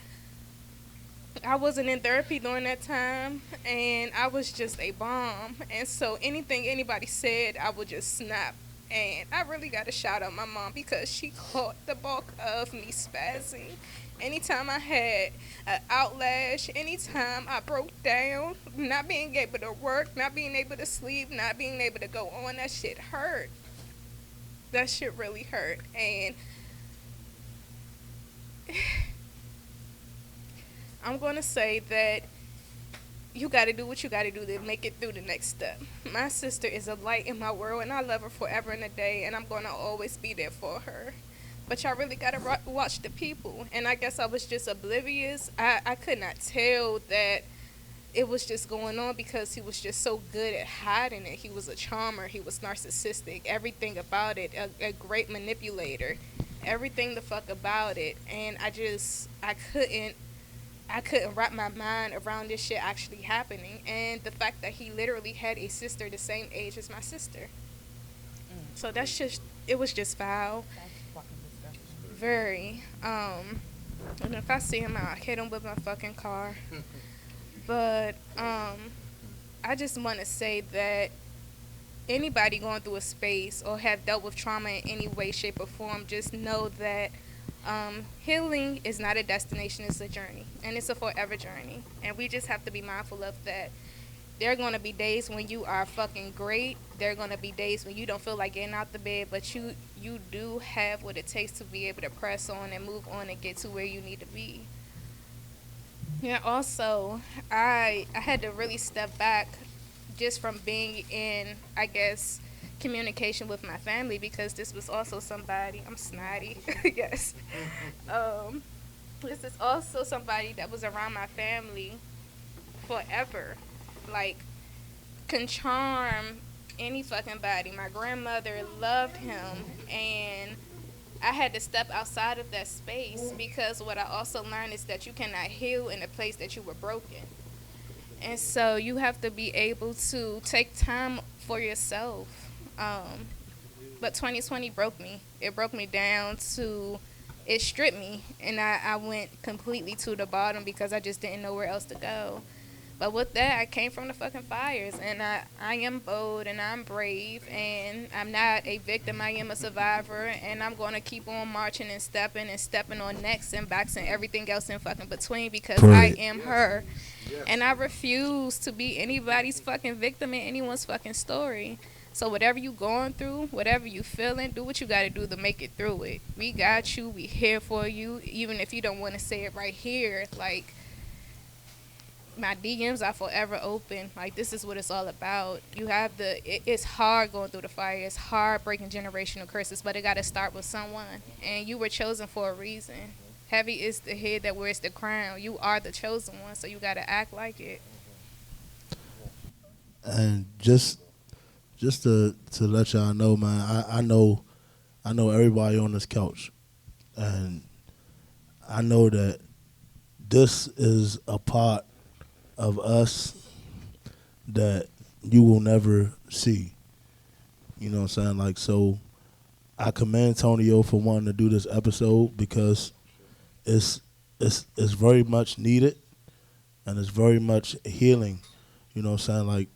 I wasn't in therapy during that time, and I was just a bomb. And so anything anybody said, I would just snap. And I really got to shout out my mom because she caught the bulk of me spazzing Anytime I had an outlash, anytime I broke down, not being able to work, not being able to sleep, not being able to go on, that shit hurt. That shit really hurt. And I'm going to say that you got to do what you got to do to make it through the next step. My sister is a light in my world, and I love her forever and a day, and I'm going to always be there for her. But y'all really got to watch the people. And I guess I was just oblivious. I could not tell that it was just going on because he was just so good at hiding it. He was a charmer. He was narcissistic. Everything about it. A great manipulator. Everything the fuck about it. And I couldn't wrap my mind around this shit actually happening. And the fact that he literally had a sister the same age as my sister. So that's just, it was just foul. Very. And if I see him, I'll hit him with my fucking car. But I just want to say that anybody going through a space or have dealt with trauma in any way, shape, or form, just know that healing is not a destination, it's a journey. And it's a forever journey. And we just have to be mindful of that. There are going to be days when you are fucking great. There are going to be days when you don't feel like getting out the bed, but you do have what it takes to be able to press on and move on and get to where you need to be. Yeah, also, I had to really step back just from being in, I guess, communication with my family, because this was also somebody, I'm snotty, yes. This is also somebody that was around my family forever. Like, can charm any fucking body. My grandmother loved him, and I had to step outside of that space, because what I also learned is that you cannot heal in a place that you were broken. And so you have to be able to take time for yourself. But 2020 broke me. It broke me down to, it stripped me, and I went completely to the bottom because I just didn't know where else to go. But with that, I came from the fucking fires, and I am bold, and I'm brave, and I'm not a victim, I am a survivor, and I'm going to keep on marching and stepping on necks and backs and everything else in fucking between, because I am her. And I refuse to be anybody's fucking victim in anyone's fucking story. So whatever you going through, whatever you feeling, do what you got to do to make it through it. We got you, we here for you, even if you don't want to say it right here, like, my DMs are forever open. Like, this is what it's all about. You have it's hard going through the fire. It's hard breaking generational curses, but it got to start with someone. And you were chosen for a reason. Heavy is the head that wears the crown. You are the chosen one, so you got to act like it. And just to let y'all know, man, I know everybody on this couch, and I know that this is a part of us that you will never see. You know what I'm saying? Like, so I commend Tonio for wanting to do this episode, because it's very much needed, and it's very much healing. You know what I'm saying? Like,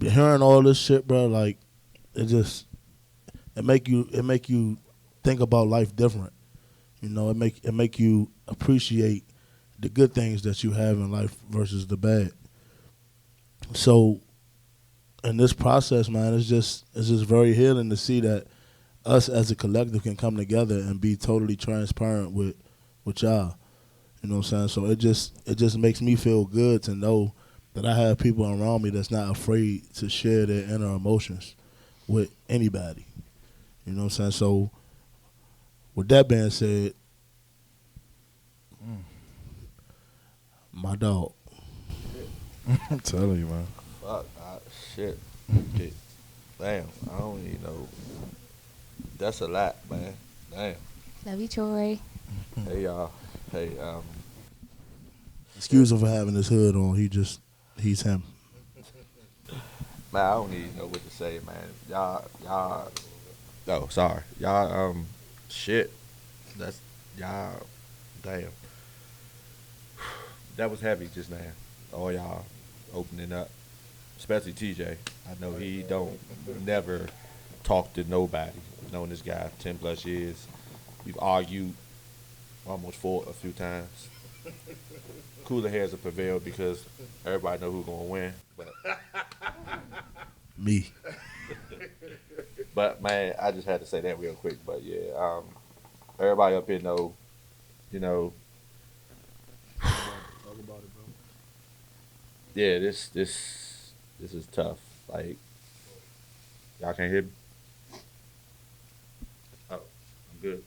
hearing all this shit, bro, like, it make you think about life different. You know, it make you appreciate the good things that you have in life versus the bad. So in this process, man, it's just very healing to see that us as a collective can come together and be totally transparent with y'all. You know what I'm saying? So it just makes me feel good to know that I have people around me that's not afraid to share their inner emotions with anybody. You know what I'm saying? So with that being said, my dog. I'm telling you, man. Fuck, shit. Okay. Damn, I don't even know. That's a lot, man. Damn. Love you, Troy. Hey, y'all. Hey, Excuse him for having his hood on. He's him. Man, I don't even know what to say, man. Y'all. Oh, sorry. Y'all. Shit. That's y'all. Damn. That was heavy just now. All y'all opening up, especially TJ. I know he don't never talk to nobody. Known this guy 10 plus years. We've argued almost fought a few times. Cooler heads have prevailed because everybody know who's gonna win. Me. But man, I just had to say that real quick. But yeah, everybody up here know, you know, yeah, this is tough. Like, y'all can't hear me. Oh, I'm good.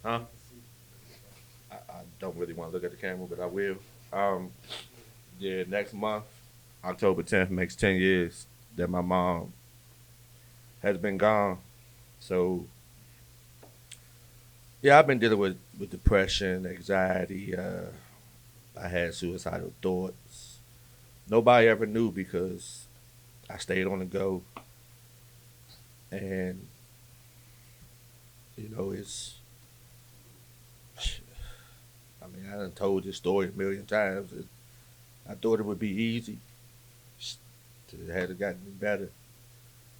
Huh? I don't really want to look at the camera, but I will. Um, yeah, next month, October 10th, makes 10 years that my mom has been gone. So, yeah, I've been dealing with depression, anxiety. I had suicidal thoughts. Nobody ever knew because I stayed on the go. And, it's, I mean, I done told this story a million times. I thought it would be easy. It had gotten better.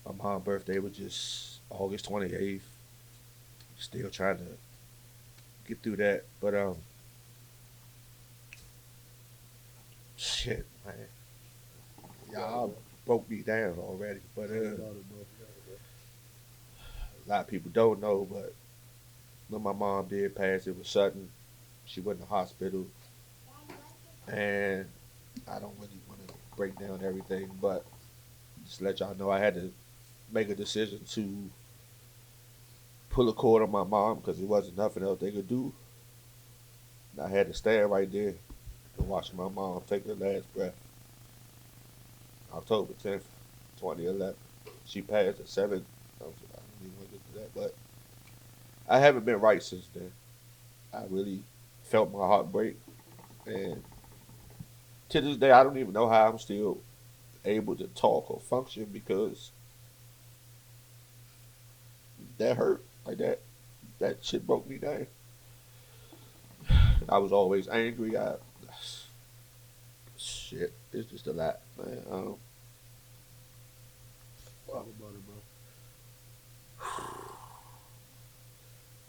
My mom's birthday was just August 28th. Still trying to get through that. But, shit, man. Y'all broke me down already. But, a lot of people don't know, but when my mom did pass, it was sudden. She went in the hospital. And I don't really want to break down everything, but just let y'all know I had to make a decision to pull a cord on my mom because there wasn't nothing else they could do. And I had to stand right there and watch my mom take her last breath. October 10th, 2011. She passed at 7. I don't even want to get to that, but I haven't been right since then. I really felt my heart break. And to this day, I don't even know how I'm still able to talk or function because that hurt. Like that shit broke me down. I was always angry. Shit, it's just a lot, man. Talk about it, bro.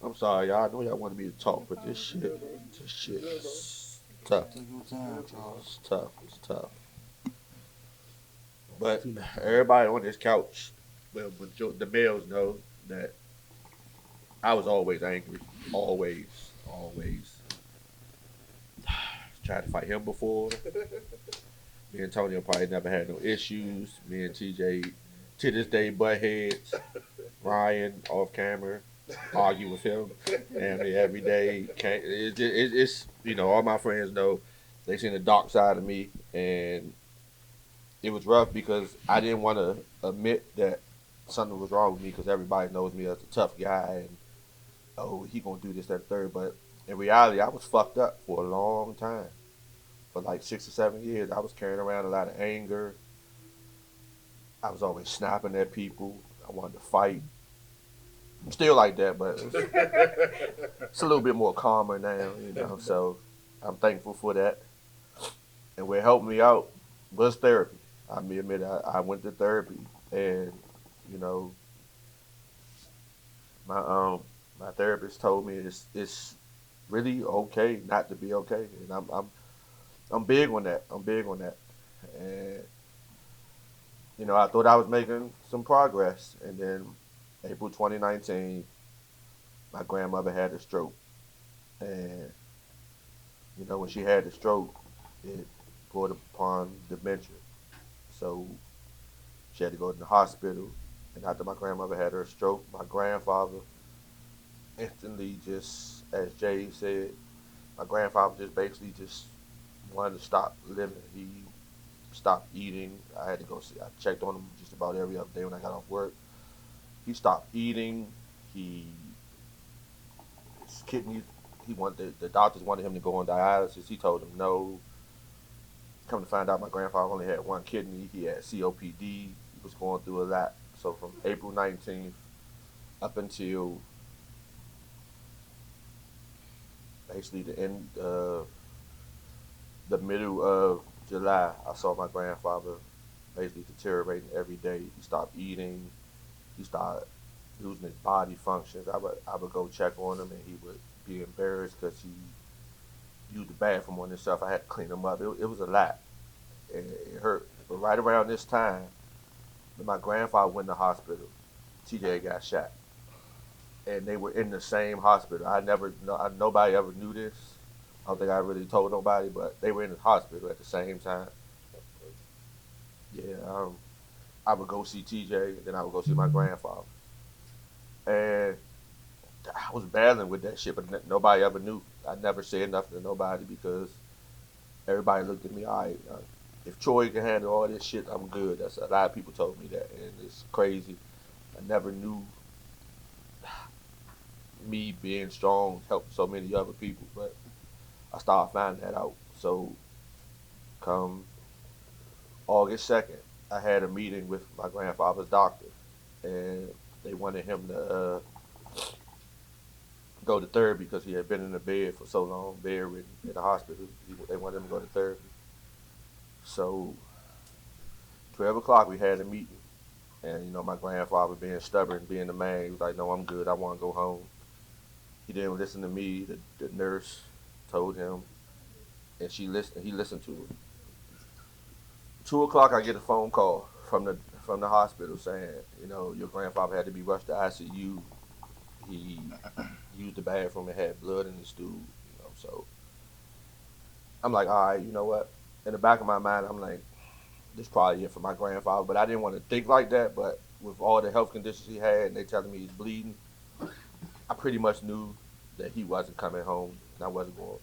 I'm sorry, y'all. I know y'all wanted me to talk, but this shit is tough. Take your time, Charles. It's tough. It's tough. But everybody on this couch, well, the males know that I was always angry. Always. Always. Tried to fight him before. Me and Tonio probably never had no issues. Me and TJ, to this day, butt heads. Ryan, off camera, argue with him. And every day, it's all my friends know they seen the dark side of me. And it was rough because I didn't want to admit that something was wrong with me because everybody knows me as a tough guy and he gonna do this, that, and third. But in reality, I was fucked up for a long time. For like 6 or 7 years, I was carrying around a lot of anger. I was always snapping at people. I wanted to fight. I'm still like that, but it's a little bit more calmer now, So I'm thankful for that. And what helped me out was therapy. I admit I went to therapy, and my therapist told me it's really okay not to be okay, and I'm big on that. I'm big on that, and I thought I was making some progress, and then April 2019, my grandmother had a stroke, and when she had the stroke, it brought upon dementia, so she had to go to the hospital. And after my grandmother had her stroke, my grandfather instantly, just as Jade said, my grandfather just basically just wanted to stop living. He stopped eating. I had to go see. I checked on him just about every other day when I got off work. He stopped eating. His kidneys. The doctors wanted him to go on dialysis. He told them no. Come to find out, my grandfather only had one kidney. He had COPD. He was going through a lot. So from April 19th up until basically the end, the middle of July, I saw my grandfather basically deteriorating every day. He stopped eating. He started losing his body functions. I would go check on him, and he would be embarrassed because he used the bathroom on himself. I had to clean him up. It was a lot. And it hurt. But right around this time, when my grandfather went to the hospital, TJ got shot. And they were in the same hospital. Nobody ever knew this. I don't think I really told nobody, but they were in the hospital at the same time. Yeah, I would go see TJ, and then I would go see my grandfather. And I was battling with that shit, but nobody ever knew. I never said nothing to nobody because everybody looked at me, all right, if Troy can handle all this shit, I'm good. That's a lot of people told me that, and it's crazy. I never knew me being strong helped so many other people, but I started finding that out. So come August 2nd, I had a meeting with my grandfather's doctor, and they wanted him to go to therapy because he had been in the bed for so long, bedridden in the hospital. They wanted him to go to therapy. So 12 o'clock, we had a meeting. And, my grandfather being stubborn, being the man, he was like, no, I'm good. I want to go home. He didn't listen to me. The nurse told him, and he listened to her. 2 o'clock, I get a phone call from the hospital saying, your grandfather had to be rushed to ICU. He used the bathroom and had blood in his stool. So I'm like, all right, you know what? In the back of my mind, I'm like, this is probably it for my grandfather, but I didn't want to think like that. But with all the health conditions he had, and they telling me he's bleeding, I pretty much knew that he wasn't coming home, and I wasn't going,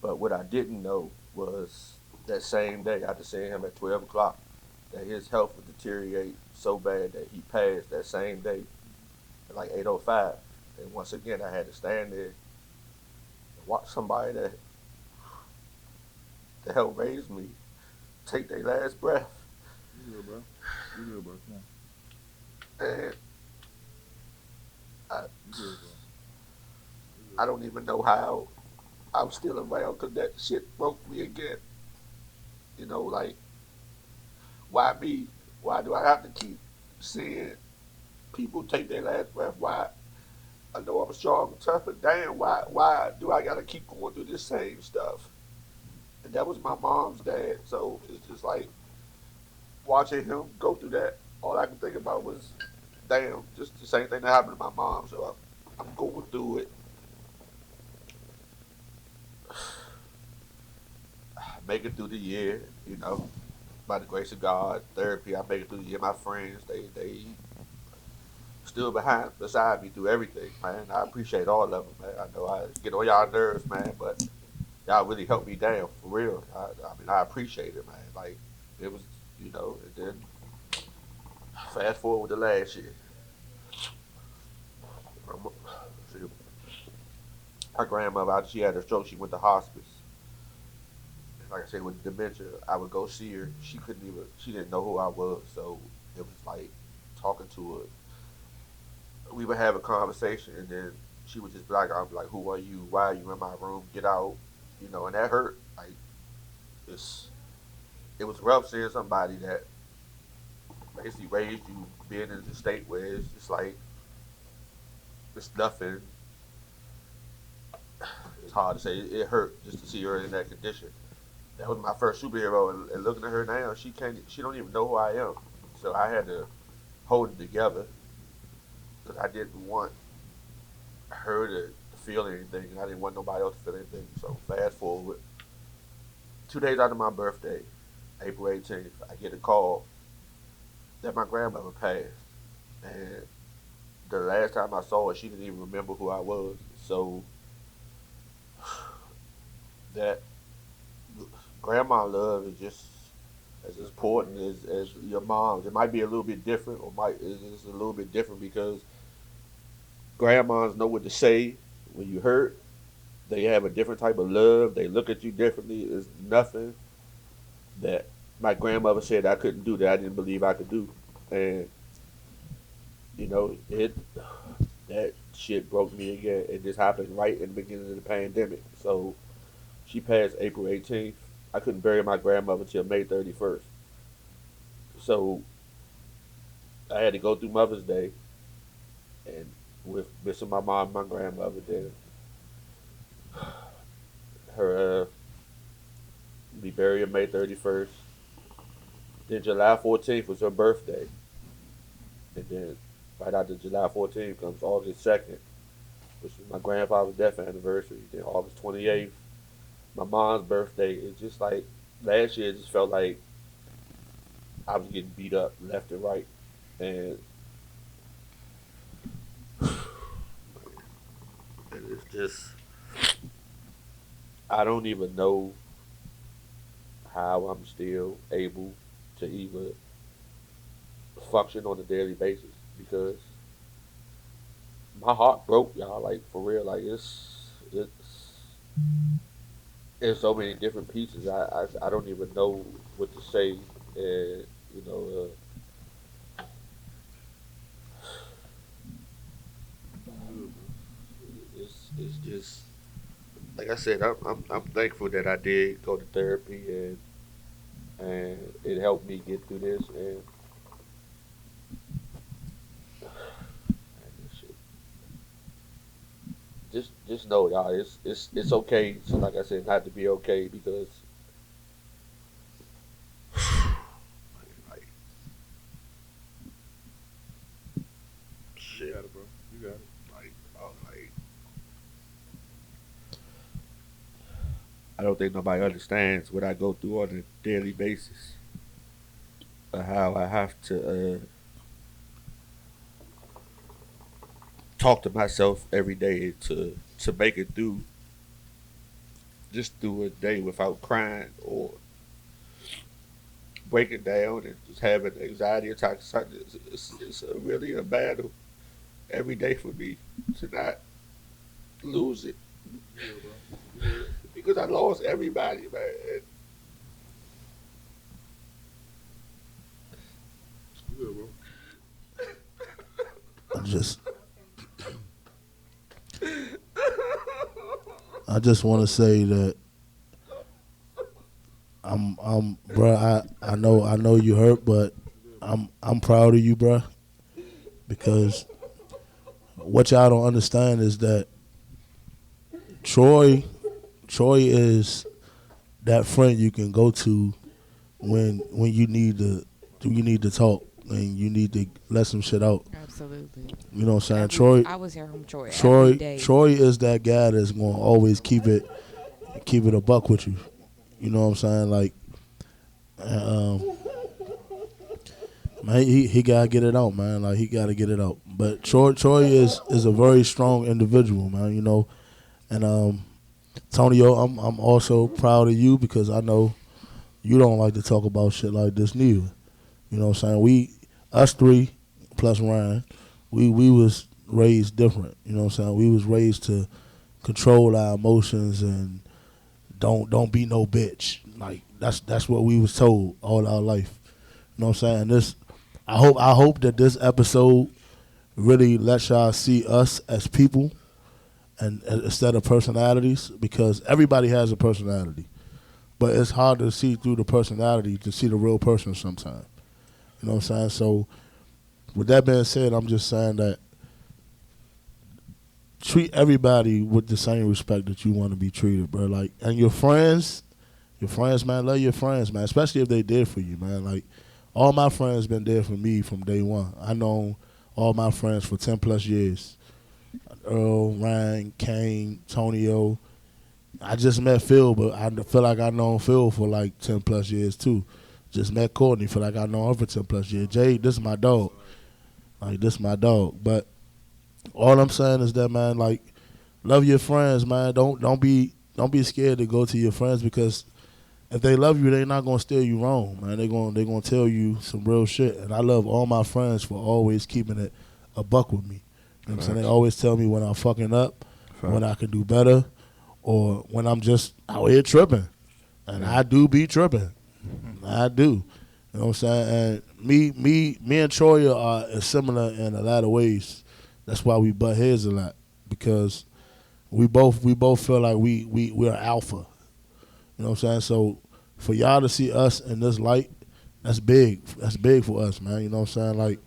But what I didn't know was that same day, after seeing him at 12 o'clock, that his health would deteriorate so bad that he passed that same day at like 8:05. And once again, I had to stand there and watch somebody that helped raise me take their last breath. You good, bro. You good, bro. And You good, bro. I don't even know how I'm still around because that shit broke me again. Like, why me? Why do I have to keep seeing people take their last breath? Why? I know I'm strong and tough, but damn, why do I gotta keep going through this same stuff? And that was my mom's dad, so it's just like watching him go through that. All I could think about was, damn, just the same thing that happened to my mom. So I'm going through it. Make it through the year, by the grace of God, therapy. I make it through the year. My friends, they still beside me through everything, man. I appreciate all of them, man. I know I get on y'all nerves, man, but y'all really helped me down for real. I appreciate it, man. Like, it was, and then fast forward to last year. My grandmother, she had a stroke. She went to hospice. Like I said, with dementia, I would go see her. She didn't know who I was. So it was like talking to her. We would have a conversation, and then she would just be like, I'd be like, who are you? Why are you in my room? Get out. And that hurt. Like, it was rough seeing somebody that basically raised you being in a state where it's just like, it's nothing. It's hard to say. It hurt just to see her in that condition. That was my first superhero, and looking at her now, she don't even know who I am. So I had to hold it together because I didn't want her to feel anything, and I didn't want nobody else to feel anything. So fast forward, 2 days after my birthday, April 18th, I get a call that my grandmother passed, and the last time I saw her, she didn't even remember who I was. So that grandma love is just as important as your mom's. It might be a little bit different, or it's a little bit different because grandmas know what to say when you hurt. They have a different type of love. They look at you differently. It's nothing that my grandmother said I couldn't do that I didn't believe I could do. And that shit broke me again. It just happened right in the beginning of the pandemic. So she passed April 18th. I couldn't bury my grandmother till May 31st. So I had to go through Mother's Day, and with missing my mom and my grandmother. Then her be buried on May 31st. Then July 14th was her birthday. And then right after July 14th comes August 2nd, which is my grandfather's death anniversary. Then August 28th, my mom's birthday. It's just like last year, it just felt like I was getting beat up left and right. And it's just, I don't even know how I'm still able to even function on a daily basis because my heart broke, y'all. Like for real, like it's so many different pieces. I don't even know what to say, and you know, it's just like I said. I'm thankful that I did go to therapy and it helped me get through this and just know y'all it's okay so like I said not to be okay because like You shit got it, bro. You got it. like I don't think nobody understands what I go through on a daily basis or how I have to talk to myself every day to make it through just through a day without crying or breaking down and just having anxiety attacks. It's really a battle every day for me to not lose it because I lost everybody, man. You good, bro. I just want to say that bro. I know you hurt, but I'm proud of you, bro, because what y'all don't understand is that Troy is that friend you can go to when you need to talk and you need to let some shit out. Absolutely. You know what I'm saying? I was here from Troy every day. Troy is that guy that's gonna always keep it a buck with you. You know what I'm saying? Like, man, he gotta get it out, man. Like he gotta get it out. But Troy is a very strong individual, man. You know, and Tonio, I'm also proud of you because I know you don't like to talk about shit like this neither. You know what I'm saying? Us three plus Ryan, we was raised different. You know what I'm saying? We was raised to control our emotions and don't be no bitch. Like that's what we was told all our life. You know what I'm saying? I hope that this episode really lets y'all see us as people and instead of personalities because everybody has a personality. But it's hard to see through the personality to see the real person sometimes. You know what I'm saying? So with that being said, I'm just saying that treat everybody with the same respect that you want to be treated, bro. Like, and your friends, man, love your friends, man, especially if they there for you, man. Like, all my friends been there for me from day one. I known all my friends for 10 plus years. Earl, Ryan, Kane, Tonio. I just met Phil, but I feel like I known Phil for like 10 plus years too. Just met Courtney, feel like I know her for 10 plus years. Jade, this is my dog. Like, this is my dog. But all I'm saying is that, man, like, love your friends, man. Don't be scared to go to your friends because if they love you, they're not gonna steer you wrong, man. They're gonna tell you some real shit. And I love all my friends for always keeping it a buck with me. You know what I'm saying? They always tell me when I'm fucking up, when I can do better, or when I'm just out here tripping. And I do be tripping. I do. You know what I'm saying? And me and Troy are similar in a lot of ways. That's why we butt heads a lot. Because we both feel like we're alpha. You know what I'm saying? So for y'all to see us in this light, that's big. That's big for us, man. You know what I'm saying? Like,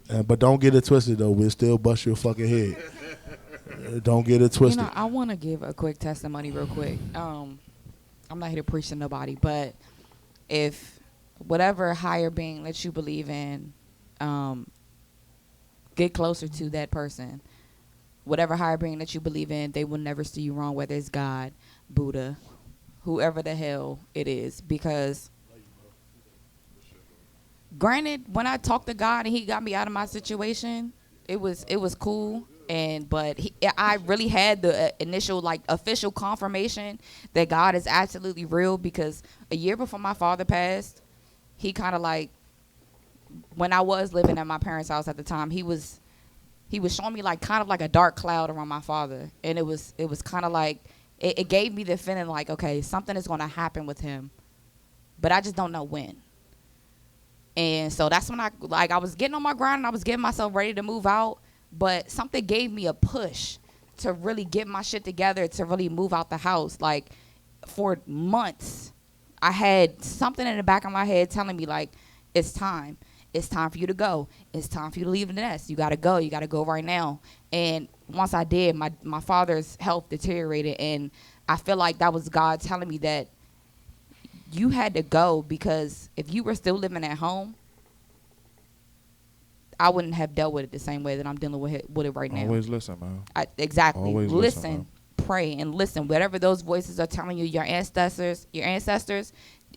But don't get it twisted though. We'll still bust your fucking head. Don't get it twisted. You know, I want to give a quick testimony real quick. I'm not here to preach to nobody, but if whatever higher being that you believe in, get closer to that person. Whatever higher being that you believe in, they will never steer you wrong, whether it's God, Buddha, whoever the hell it is. Because granted, when I talked to God and he got me out of my situation, it was cool. But I really had the initial like official confirmation that God is absolutely real, because a year before my father passed, he kind of like, when I was living at my parents' house at the time, he was showing me like kind of like a dark cloud around my father, and it was kind of like it gave me the feeling like, okay, something is going to happen with him, but I just don't know when. And so that's when I was getting on my grind and I was getting myself ready to move out. But something gave me a push to really get my shit together, to really move out the house. Like, for months, I had something in the back of my head telling me, like, it's time. It's time for you to go. It's time for you to leave the nest. You got to go. You got to go right now. And once I did, my father's health deteriorated. And I feel like that was God telling me that you had to go, because if you were still living at home, I wouldn't have dealt with it the same way that I'm dealing with it right now. Always listen, man. Exactly. Always listen, pray, and listen. Whatever those voices are telling you, your ancestors,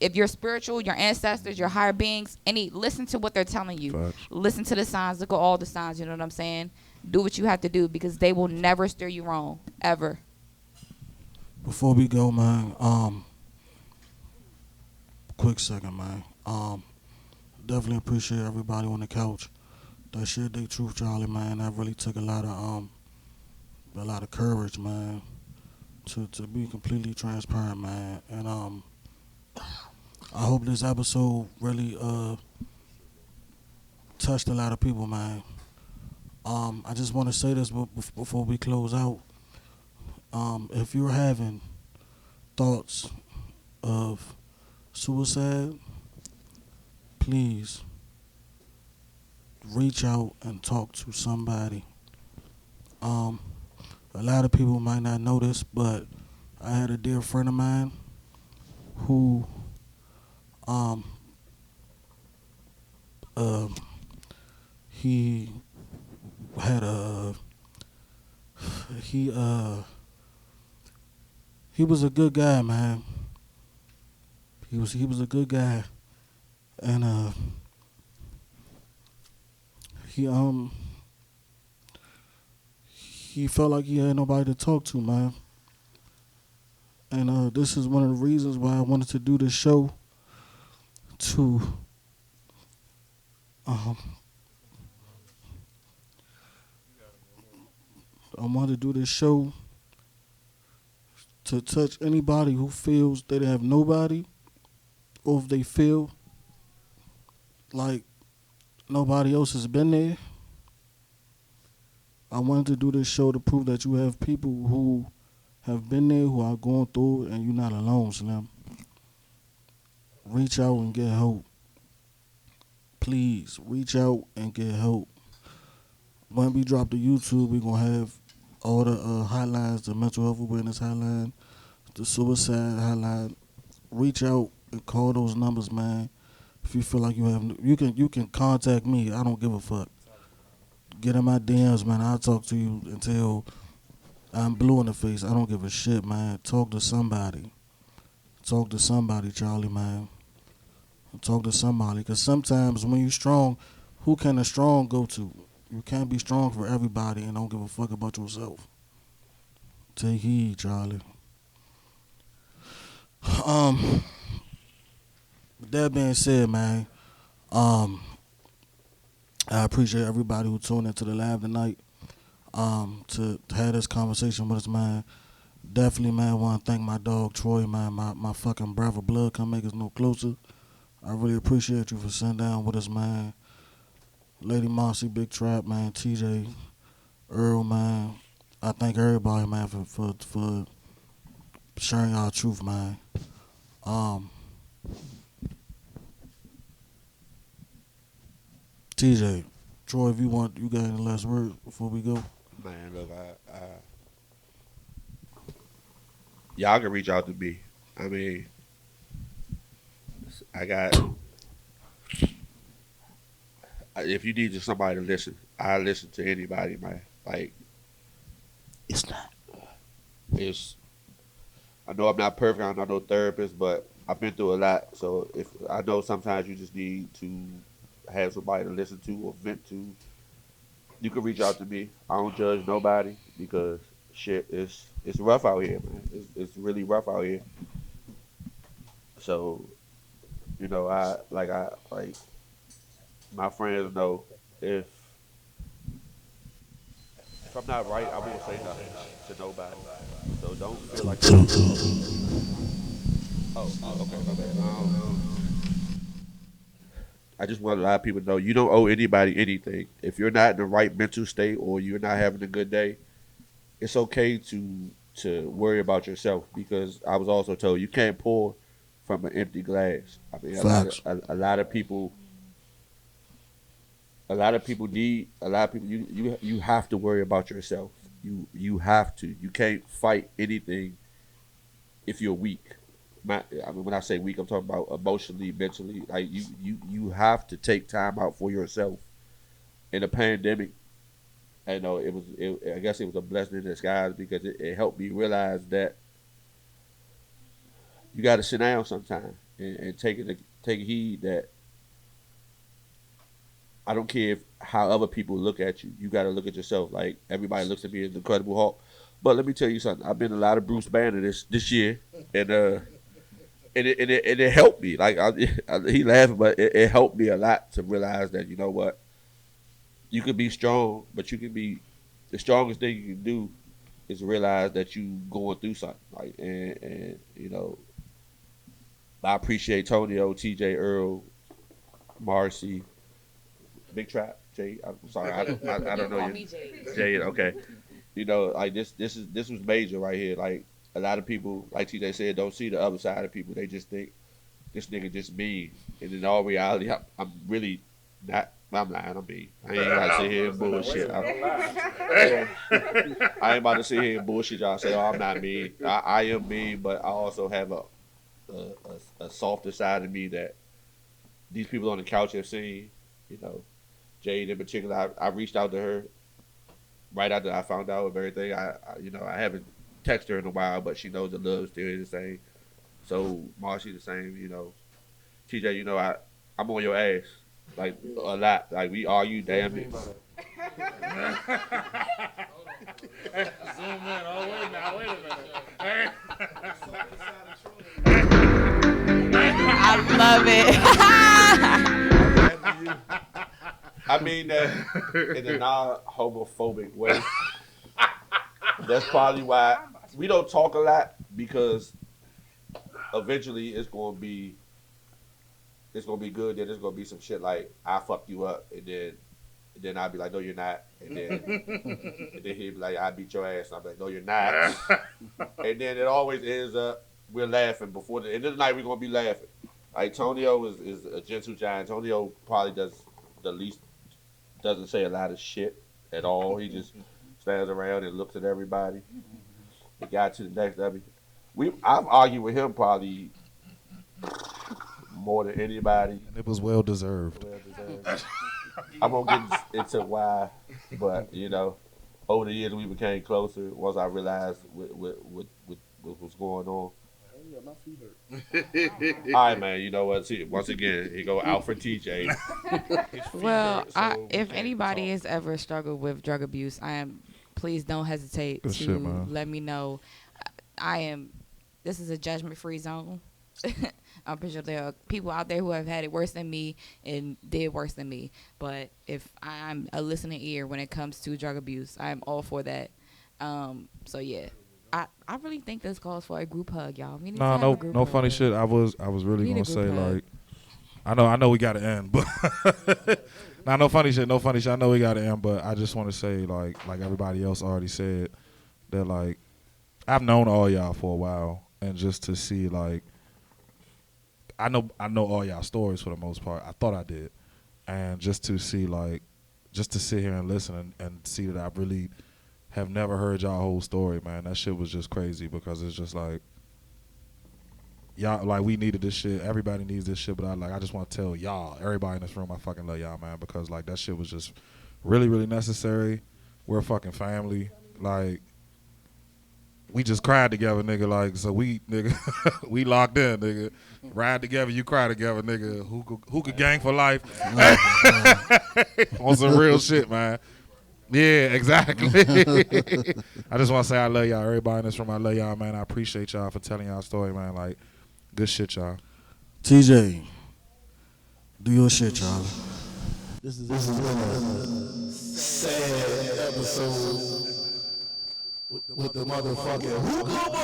if you're spiritual, your ancestors, your higher beings, listen to what they're telling you. Facts. Listen to the signs. Look at all the signs. You know what I'm saying? Do what you have to do, because they will never steer you wrong, ever. Before we go, man, quick second, man. Definitely appreciate everybody on the couch that shared their truth, Charlie, man. That really took a lot of courage, man, to be completely transparent, man. And I hope this episode really touched a lot of people, man. I just want to say this before we close out. If you're having thoughts of suicide, please reach out and talk to somebody. A lot of people might not know this, but I had a dear friend of mine who he had he was a good guy, man. He was a good guy, and he felt like he had nobody to talk to, man. And this is one of the reasons why I wanted to do this show, to I wanted to do this show to touch anybody who feels they have nobody, or if they feel like nobody else has been there. I wanted to do this show to prove that you have people who have been there, who are going through it, and you're not alone, Slim. Reach out and get help. Please, reach out and get help. When we drop the YouTube, we're going to have all the hotlines, the mental health awareness hotline, the suicide hotline. Reach out and call those numbers, man. If you feel like you can contact me. I don't give a fuck. Get in my DMs, man. I'll talk to you until I'm blue in the face. I don't give a shit, man. Talk to somebody. Talk to somebody, Charlie, man. Talk to somebody. Because sometimes when you're strong, who can a strong go to? You can't be strong for everybody and don't give a fuck about yourself. Take heed, Charlie. With that being said, man, I appreciate everybody who tuned into the live tonight, to have this conversation with us, man. Definitely, man, I want to thank my dog, Troy, man, my fucking brother. Blood can't make us no closer. I really appreciate you for sitting down with us, man. Lady Marcy, Big Trap, man, TJ, Earl, man. I thank everybody, man, for sharing our truth, man. TJ, Troy, if you got any last word before we go? Man, look, y'all can reach out to me. I mean, I got. If you need just somebody to listen, I listen to anybody, man. Like, It's not. it's. I know I'm not perfect. I'm not no therapist, but I've been through a lot. So if I know sometimes you just need to have somebody to listen to or vent to, you can reach out to me. I don't judge nobody because shit, it's rough out here, man. It's really rough out here. So I like my friends know if I'm not right, I won't say nothing to nobody. So don't feel like okay, my bad. I just want a lot of people to know you don't owe anybody anything. If you're not in the right mental state or you're not having a good day, it's okay to worry about yourself because I was also told you can't pour from an empty glass. I mean, Facts. a lot of people you have to worry about yourself. You have to. You can't fight anything if you're weak. I mean, when I say weak, I'm talking about emotionally, mentally. Like you have to take time out for yourself. In a pandemic, I know I guess it was a blessing in disguise because it helped me realize that you got to sit down sometime and take heed that I don't care how other people look at you. You got to look at yourself. Like everybody looks at me as the Incredible Hulk, but let me tell you something. I've been a lot of Bruce Banner this year, and it helped me. Like he laughing, but it helped me a lot to realize that you know what, you can be strong, but you can be the strongest thing you can do is realize that you going through something. Like and I appreciate Tonio, TJ, Earl, Marcy, Big Trap, Jade. I'm sorry, I don't know you. Jade, okay. Like this was major right here. Like a lot of people, like TJ said, don't see the other side of people. They just think this nigga just mean, and in all reality, I'm really not. I'm lying. I'm mean. I ain't about to sit here and bullshit. I ain't about to sit here and bullshit y'all. Say, oh, I'm not mean. I am mean, but I also have a softer side of me that these people on the couch have seen. Jade in particular. I reached out to her right after I found out of everything. I haven't texted her in a while, but she knows the love still is the same. So Marcy the same. TJ, I'm on your ass like a lot. Like we argue, damn it. Zoom in. Oh wait now, wait a minute. Hey. I love it. I mean that in a non-homophobic way. That's probably why we don't talk a lot because eventually it's gonna be good. Then there's gonna be some shit like I fucked you up, and then I'll be like, no, you're not, and then he'll be like, I beat your ass, and I'll be like, no, you're not, and then it always ends up we're laughing before the end of the night. We're gonna be laughing. Like Tonio is a gentle giant. Tonio probably doesn't say a lot of shit at all. He just stands around and looks at everybody. He got to the next W. I've argued with him probably more than anybody. And it was well deserved. I'm gonna get into why, but over the years we became closer once I realized what was going on. All right, man. You know what? See, once again, he go out for TJ. Well, if anybody has ever struggled with drug abuse, please don't hesitate Good to shit, man. let me know. This is a judgment-free zone. I'm pretty sure there are people out there who have had it worse than me and did worse than me. But if I'm a listening ear when it comes to drug abuse, I'm all for that. So yeah. I really think this calls for a group hug, y'all. We need to have a group No hug. funny shit. I was really We need gonna a say group hug. like, I know we gotta end, but no funny shit. I know we gotta end, but I just want to say like everybody else already said that like I've known all y'all for a while, and just to see like I know all y'all stories for the most part. I thought I did, and just to see like just to sit here and listen and see that I really have never heard y'all whole story, man. That shit was just crazy because it's just like, y'all, like, we needed this shit. Everybody needs this shit, but I just want to tell y'all, everybody in this room, I fucking love y'all, man, because like that shit was just really, really necessary. We're a fucking family. Like, we just cried together, nigga. Like, so we, nigga, we locked in, nigga. Ride together, you cry together, nigga. Who could gang for life? On some real shit, man. Yeah, exactly. I just want to say I love y'all. Everybody in this room, I love y'all, man. I appreciate y'all for telling y'all story, man. Like, good shit, y'all. TJ, do your shit, y'all. This is a sad episode with the motherfucking HUNCHO boys.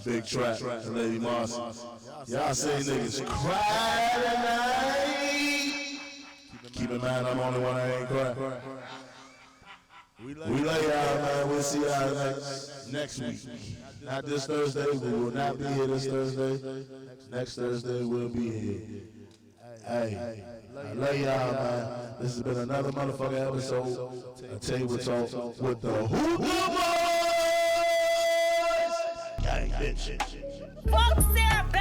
Big Trap and Lady Marcy. Y'all say niggas cry tonight. Keep in mind I'm the only one that ain't cry. We love y'all, man. We'll see y'all next week. Not this Thursday. We will not be here this Thursday. Next Thursday we'll be here. Hey, I love y'all, man. This has been another motherfucking episode of Table Talk with the HUNCHO boys. Gang bitch. Fuck Sarah.